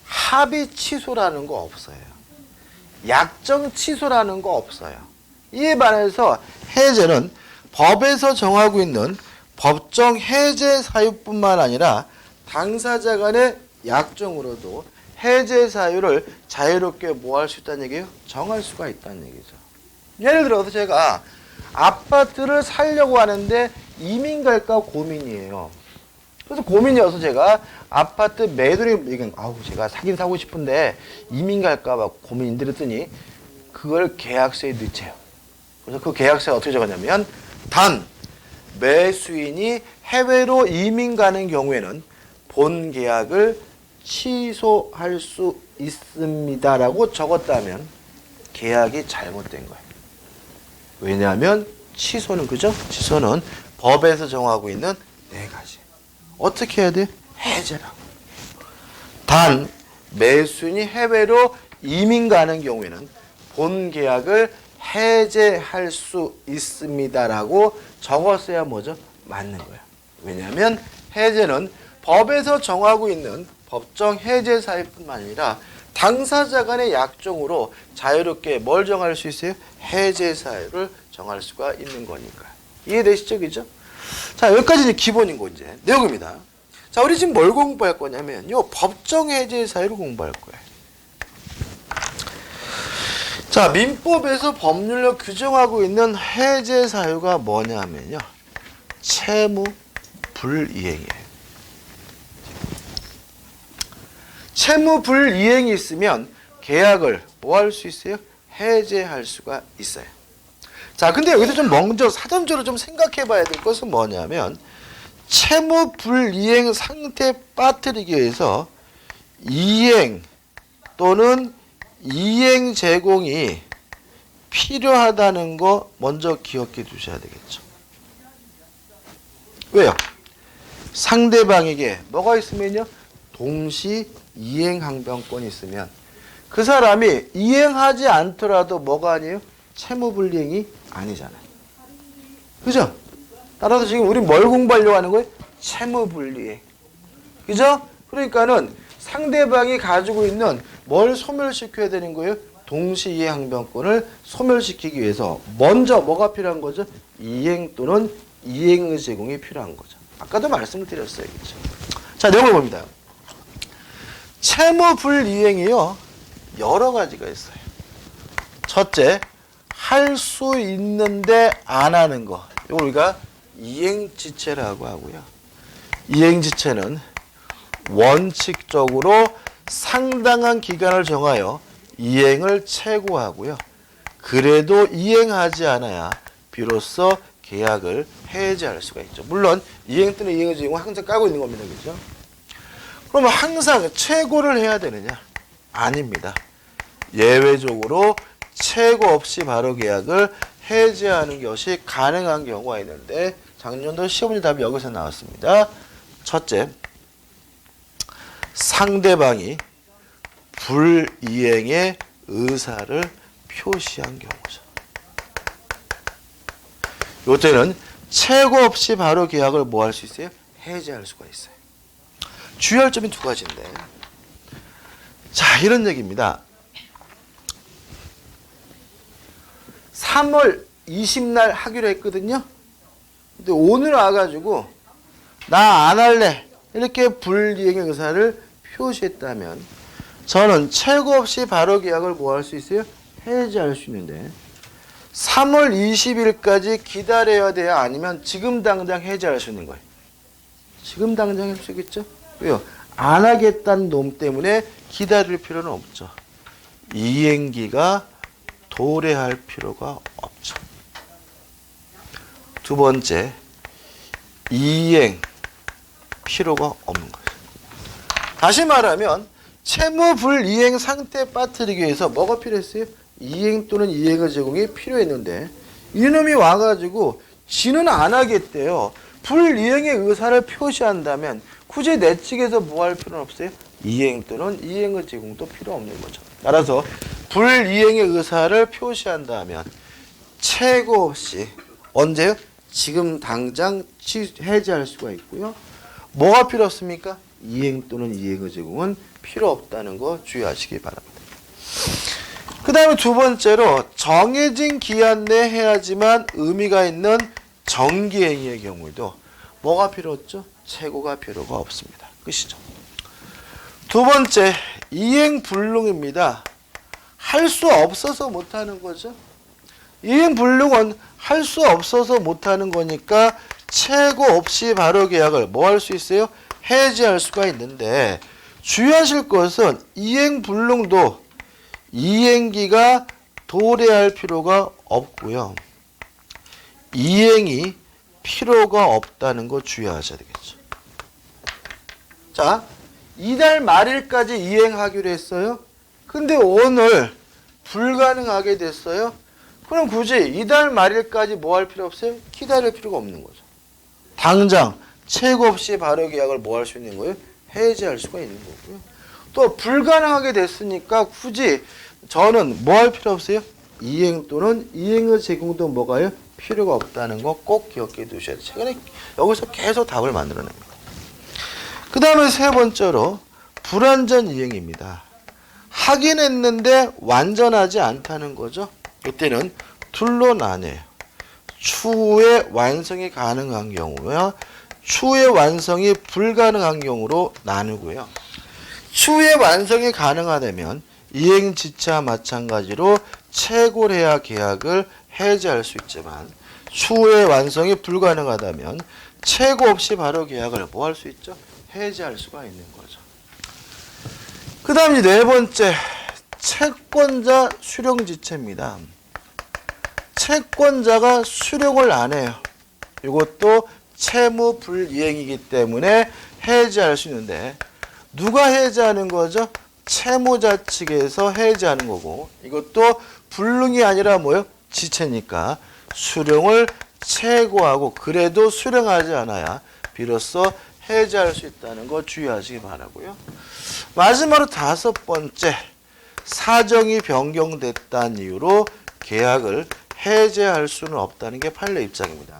합의 취소라는 거 없어요. 약정 취소라는 거 없어요. 이에 반해서 해제는 법에서 정하고 있는 법정 해제 사유뿐만 아니라 당사자 간의 약정으로도 해제 사유를 자유롭게 뭐 할 수 있다는 얘기예요? 정할 수가 있다는 얘기죠. 예를 들어서 제가 아파트를 사려고 하는데 이민 갈까 고민이에요. 그래서 고민이어서 제가 아파트 매도를 제가 사긴 사고 싶은데 이민 갈까 봐 고민인데 그랬더니 그걸 계약서에 넣으세요. 그래서 그 계약서에 어떻게 적었냐면 단 매수인이 해외로 이민 가는 경우에는 본 계약을 취소할 수 있습니다라고 적었다면 계약이 잘못된 거예요. 왜냐하면 취소는 그죠? 취소는 법에서 정하고 있는 네 가지. 어떻게 해야 돼? 해제라고. 단 매수인이 해외로 이민 가는 경우에는 본 계약을 해제할 수 있습니다라고 적었어야 뭐죠? 맞는 거예요. 왜냐하면 해제는 법에서 정하고 있는 법정 해제 사유뿐만 아니라 당사자 간의 약정으로 자유롭게 뭘 정할 수 있어요? 해제 사유를 정할 수가 있는 거니까. 이해되시죠? 그죠? 자, 여기까지는 기본이고 이제 내용입니다. 자, 우리 지금 뭘 공부할 거냐면 요 법정 해제 사유를 공부할 거예요. 자, 민법에서 법률로 규정하고 있는 해제 사유가 뭐냐면요. 채무 불이행이에요. 채무 불이행이 있으면 계약을 뭐 할 수 있어요? 해제할 수가 있어요. 자, 근데 여기서 좀 먼저 사전적으로 좀 생각해 봐야 될 것은 뭐냐면 채무 불이행 상태 빠뜨리기 위해서 이행 또는 이행 제공이 필요하다는 거 먼저 기억해 두셔야 되겠죠. 왜요? 상대방에게 뭐가 있으면요? 동시 이행 항변권이 있으면 그 사람이 이행하지 않더라도 뭐가 아니에요? 채무불이행이 아니잖아요. 그죠? 따라서 지금 우리 뭘 공부하려고 하는 거예요? 채무불이행. 그죠? 그러니까는 상대방이 가지고 있는 뭘 소멸시켜야 되는 거예요? 동시 이행 항변권을 소멸시키기 위해서 먼저 뭐가 필요한 거죠? 이행 또는 이행의 제공이 필요한 거죠. 아까도 말씀을 드렸어요. 그렇죠? 자, 내용을 봅니다. 채무 불이행이요. 여러 가지가 있어요. 첫째, 할 수 있는데 안 하는 거. 이걸 우리가 이행지체라고 하고요. 이행지체는 원칙적으로 상당한 기간을 정하여 이행을 최고하고요. 그래도 이행하지 않아야 비로소 계약을 해제할 수가 있죠. 물론 이행 또는 이행의 제공은 항상 까고 있는 겁니다. 그죠? 그러면 항상 최고를 해야 되느냐? 아닙니다. 예외적으로 최고 없이 바로 계약을 해제하는 것이 가능한 경우가 있는데 작년도 시험 문제 답이 여기서 나왔습니다. 첫째, 상대방이 불이행의 의사를 표시한 경우죠. 요때는 최고 없이 바로 계약을 뭐 할 수 있어요? 해제할 수가 있어요. 주의할 점이 두 가지인데, 자, 이런 얘기입니다. 3월 20날 하기로 했거든요. 근데 오늘 와가지고 나 안 할래 이렇게 불이행의 의사를 표시했다면 저는 최고 없이 바로 계약을 뭐 할 수 있어요? 해제할 수 있는데 3월 20일까지 기다려야 돼요? 아니면 지금 당장 해제할 수 있는 거예요? 지금 당장 할 수 있겠죠? 왜요? 안 하겠다는 놈 때문에 기다릴 필요는 없죠. 이행기가 도래할 필요가 없죠. 두 번째, 이행 필요가 없는 거죠. 다시 말하면 채무 불이행 상태에 빠뜨리기 위해서 뭐가 필요했어요? 이행 또는 이행의 제공이 필요했는데 이놈이 와가지고 지는 안 하겠대요. 불이행의 의사를 표시한다면 굳이 내 측에서 뭐 할 필요는 없어요? 이행 또는 이행의 제공도 필요 없는 거죠. 따라서 불이행의 의사를 표시한다면 최고 없이 언제요? 지금 당장 해제할 수가 있고요. 뭐가 필요 없습니까? 이행 또는 이행의 제공은 필요 없다는 거 주의하시기 바랍니다. 그 다음에 두 번째로 정해진 기한 내에 해야지만 의미가 있는 정기행위의 경우에도 뭐가 필요 없죠? 최고가 필요가 없습니다. 끝이죠. 두 번째, 이행불능입니다. 할 수 없어서 못하는 거죠. 이행불능은 할 수 없어서 못하는 거니까 최고 없이 바로 계약을 뭐 할 수 있어요? 해지할 수가 있는데 주의하실 것은 이행불능도 이행기가 도래할 필요가 없고요. 이행이 필요가 없다는 거 주의하셔야 되겠죠. 자, 이달 말일까지 이행하기로 했어요. 근데 오늘 불가능하게 됐어요. 그럼 굳이 이달 말일까지 뭐 할 필요 없어요? 기다릴 필요가 없는 거죠. 당장 최고 없이 바로 계약을 뭐 할 수 있는 거예요? 해지할 수가 있는 거고요. 또 불가능하게 됐으니까 굳이 저는 뭐 할 필요 없어요? 이행 또는 이행의 제공도 뭐가요? 필요가 없다는 거 꼭 기억해 두셔야 돼요. 최근에 여기서 계속 답을 만들어냅니다. 그 다음에 세 번째로 불완전 이행입니다. 하긴 했는데 완전하지 않다는 거죠. 이때는 둘로 나뉘어요. 추후에 완성이 가능한 경우와 추후에 완성이 불가능한 경우로 나누고요. 추후에 완성이 가능하다면 이행지체와 마찬가지로 체골해야 계약을 해지할 수 있지만 추후에 완성이 불가능하다면 체고 없이 바로 계약을 뭐 할 수 있죠? 해지할 수가 있는 거죠. 그 다음 네 번째, 채권자 수령지체입니다. 채권자가 수령을 안 해요. 이것도 채무 불이행이기 때문에 해지할 수 있는데 누가 해지하는 거죠? 채무자 측에서 해지하는 거고 이것도 불능이 아니라 뭐요? 지체니까 수령을 최고하고 그래도 수령하지 않아야 비로소 해지할 수 있다는 거 주의하시기 바라고요. 마지막으로 다섯 번째, 사정이 변경됐다는 이유로 계약을 해제할 수는 없다는 게 판례 입장입니다.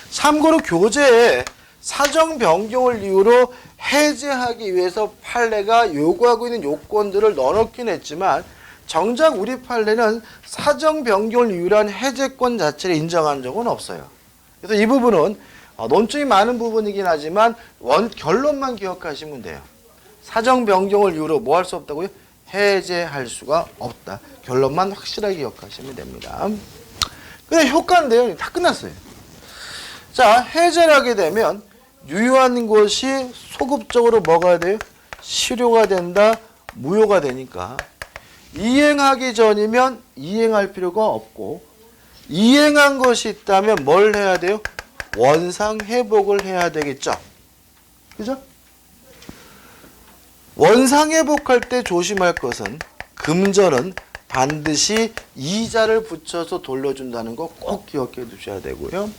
참고로 교재에 사정 변경을 이유로 해제하기 위해서 판례가 요구하고 있는 요건들을 넣어놓긴 했지만 정작 우리 판례는 사정 변경을 이유로 한 해제권 자체를 인정한 적은 없어요. 그래서 이 부분은 논점이 많은 부분이긴 하지만 결론만 기억하시면 돼요. 사정 변경을 이유로 뭐 할 수 없다고요? 해제할 수가 없다. 결론만 확실하게 기억하시면 됩니다. 그냥 효과인데요. 다 끝났어요. 자, 해제를 하게 되면 유효한 것이 소급적으로 뭐가 돼요? 실효가 된다, 무효가 되니까 이행하기 전이면 이행할 필요가 없고 이행한 것이 있다면 뭘 해야 돼요? 원상 회복을 해야 되겠죠. 그죠? 원상 회복할 때 조심할 것은 금전은 반드시 이자를 붙여서 돌려준다는 거 꼭 기억해 두셔야 되고요.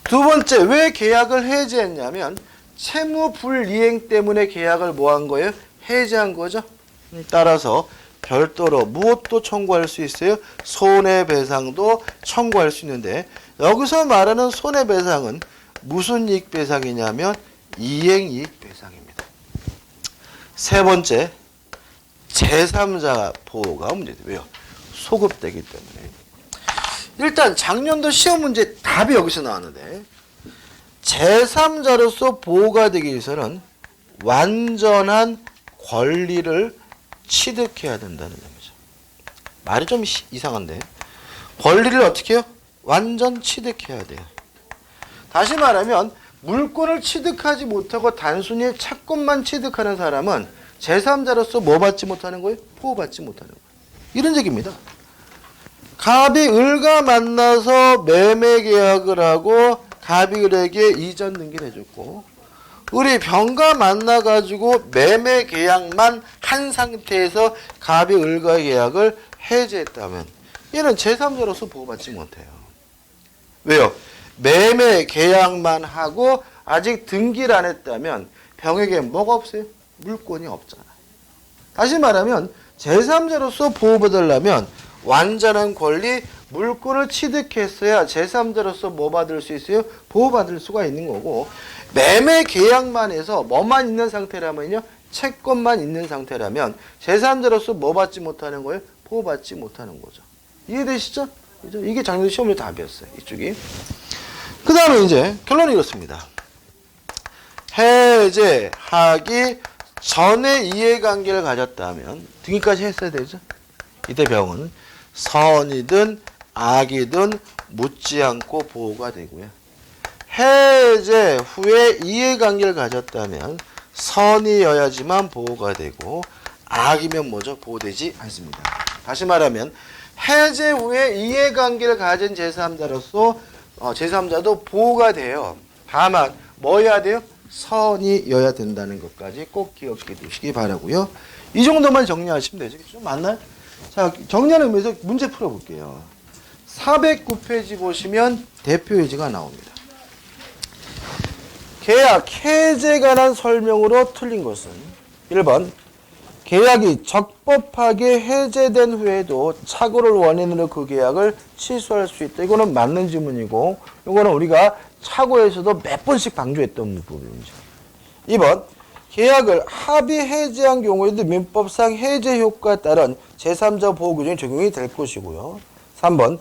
두 번째, 왜 계약을 해지했냐면 채무 불이행 때문에 계약을 뭐 한 거예요? 해지한 거죠. 따라서 별도로 무엇도 청구할 수 있어요? 손해배상도 청구할 수 있는데 여기서 말하는 손해배상은 무슨 이익배상이냐면 이행이익배상입니다. 세 번째, 제3자 보호가 문제돼요. 왜요? 소급되기 때문에. 일단 작년도 시험 문제 답이 여기서 나왔는데 제3자로서 보호가 되기 위해서는 완전한 권리를 취득해야 된다는 점이죠. 말이 좀 이상한데 권리를 어떻게 해요? 완전 취득해야 돼요. 다시 말하면 물권을 취득하지 못하고 단순히 채권만 취득하는 사람은 제3자로서 뭐 받지 못하는 거예요? 보호받지 못하는 거예요. 이런 얘기입니다. 갑이 을과 만나서 매매 계약을 하고 갑이 을에게 이전 등기를 해줬고 을이 병과 만나가지고 매매 계약만 한 상태에서 갑이 을과의 계약을 해제했다면 얘는 제3자로서 보호받지 못해요. 왜요? 매매 계약만 하고 아직 등기를 안 했다면 병에게 뭐가 없어요? 물권이 없잖아요. 다시 말하면 제3자로서 보호받으려면 완전한 권리, 물권을 취득했어야 제3자로서 뭐 받을 수 있어요? 보호받을 수가 있는 거고 매매 계약만 해서 뭐만 있는 상태라면요. 채권만 있는 상태라면 제3자로서 뭐 받지 못하는 거예요? 보호받지 못하는 거죠. 이해되시죠? 이게 작년 시험의 답이었어요. 이쪽이. 그 다음에 이제 결론이 이렇습니다. 해제하기 전에 이해관계를 가졌다면 등기까지 했어야 되죠. 이때 병은 선이든 악이든 묻지 않고 보호가 되고요. 해제 후에 이해관계를 가졌다면 선이어야지만 보호가 되고 악이면 뭐죠? 보호되지 않습니다. 다시 말하면 해제 후에 이해관계를 가진 제3자로서 제3자도 보호가 돼요. 다만 뭐여야 돼요? 선이어야 된다는 것까지 꼭 기억해 두시기 바라고요. 이 정도만 정리하시면 되죠. 좀 맞나요? 자, 정리하는 의미에서 문제 풀어볼게요. 409페이지 보시면 대표 예제가 나옵니다. 계약 해제에 관한 설명으로 틀린 것은 1번 계약이 적법하게 해제된 후에도 착오를 원인으로 그 계약을 취소할 수 있다. 이거는 맞는 질문이고 이거는 우리가 착오에서도 몇 번씩 강조했던 부분이죠. 2번 계약을 합의 해제한 경우에도 민법상 해제 효과에 따른 제3자 보호 규정이 적용이 될 것이고요. 3번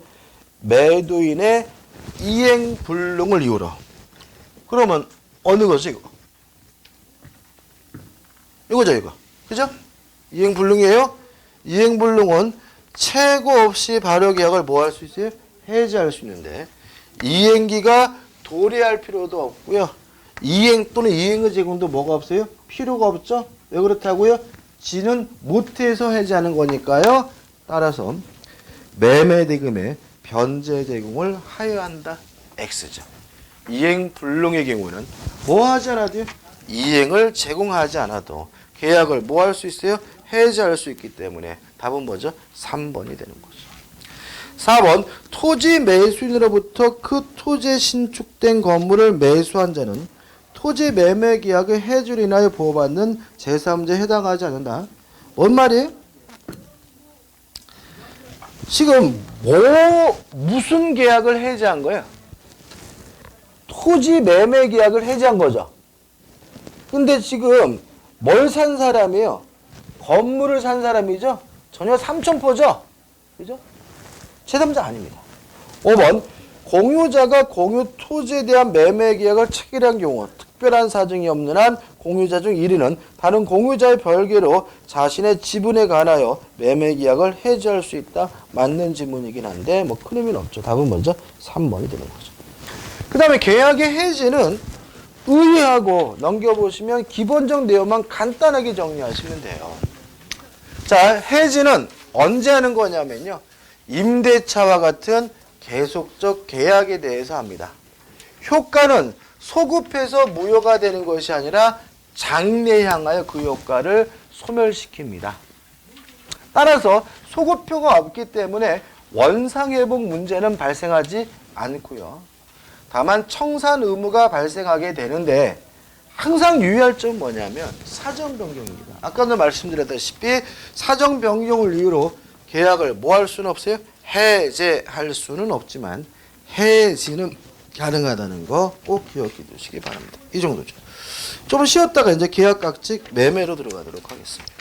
매도인의 이행 불능을 이유로 그러면 어느 거죠 이거? 이거죠 이거. 그죠? 이행불능이에요. 이행불능은 최고 없이 발효 계약을 뭐 할 수 있어요? 해제할 수 있는데 이행기가 도래할 필요도 없고요. 이행 또는 이행의 제공도 뭐가 없어요? 필요가 없죠. 왜 그렇다고요? 지는 못해서 해제하는 거니까요. 따라서 매매대금의 변제 제공을 하여야 한다. X죠. 이행불능의 경우는 뭐 하지 않아도요? 이행을 제공하지 않아도 계약을 뭐 할 수 있어요? 해제할 수 있기 때문에 답은 뭐죠? 3번이 되는 거죠. 4번 토지 매수인으로부터 그 토지에 신축된 건물을 매수한 자는 토지 매매 계약의 해지로 인하여 보호받는 제3자에 해당하지 않는다. 뭔 말이에요? 지금 무슨 계약을 해제한 거예요? 토지 매매 계약을 해제한 거죠. 근데 지금 뭘 산 사람이에요? 건물을 산 사람이죠? 전혀 삼천포죠? 그죠? 제3자 아닙니다. 5번 공유자가 공유 토지에 대한 매매 계약을 체결한 경우 특별한 사정이 없는 한 공유자 중 1위는 다른 공유자의 별개로 자신의 지분에 관하여 매매 계약을 해지할 수 있다. 맞는 지문이긴 한데 뭐 큰 의미는 없죠. 답은 먼저 3번이 되는 거죠. 그 다음에 계약의 해지는 의의하고 넘겨보시면 기본적 내용만 간단하게 정리하시면 돼요. 자, 해지는 언제 하는 거냐면요. 임대차와 같은 계속적 계약에 대해서 합니다. 효과는 소급해서 무효가 되는 것이 아니라 장래 향하여 그 효과를 소멸시킵니다. 따라서 소급효가 없기 때문에 원상회복 문제는 발생하지 않고요. 다만 청산 의무가 발생하게 되는데 항상 유의할 점은 뭐냐면 사정 변경입니다. 아까도 말씀드렸다시피 사정 변경을 이유로 계약을 뭐 할 수는 없어요? 해제할 수는 없지만 해지는 가능하다는 거 꼭 기억해 두시기 바랍니다. 이 정도죠. 좀 쉬었다가 이제 계약각직 매매로 들어가도록 하겠습니다.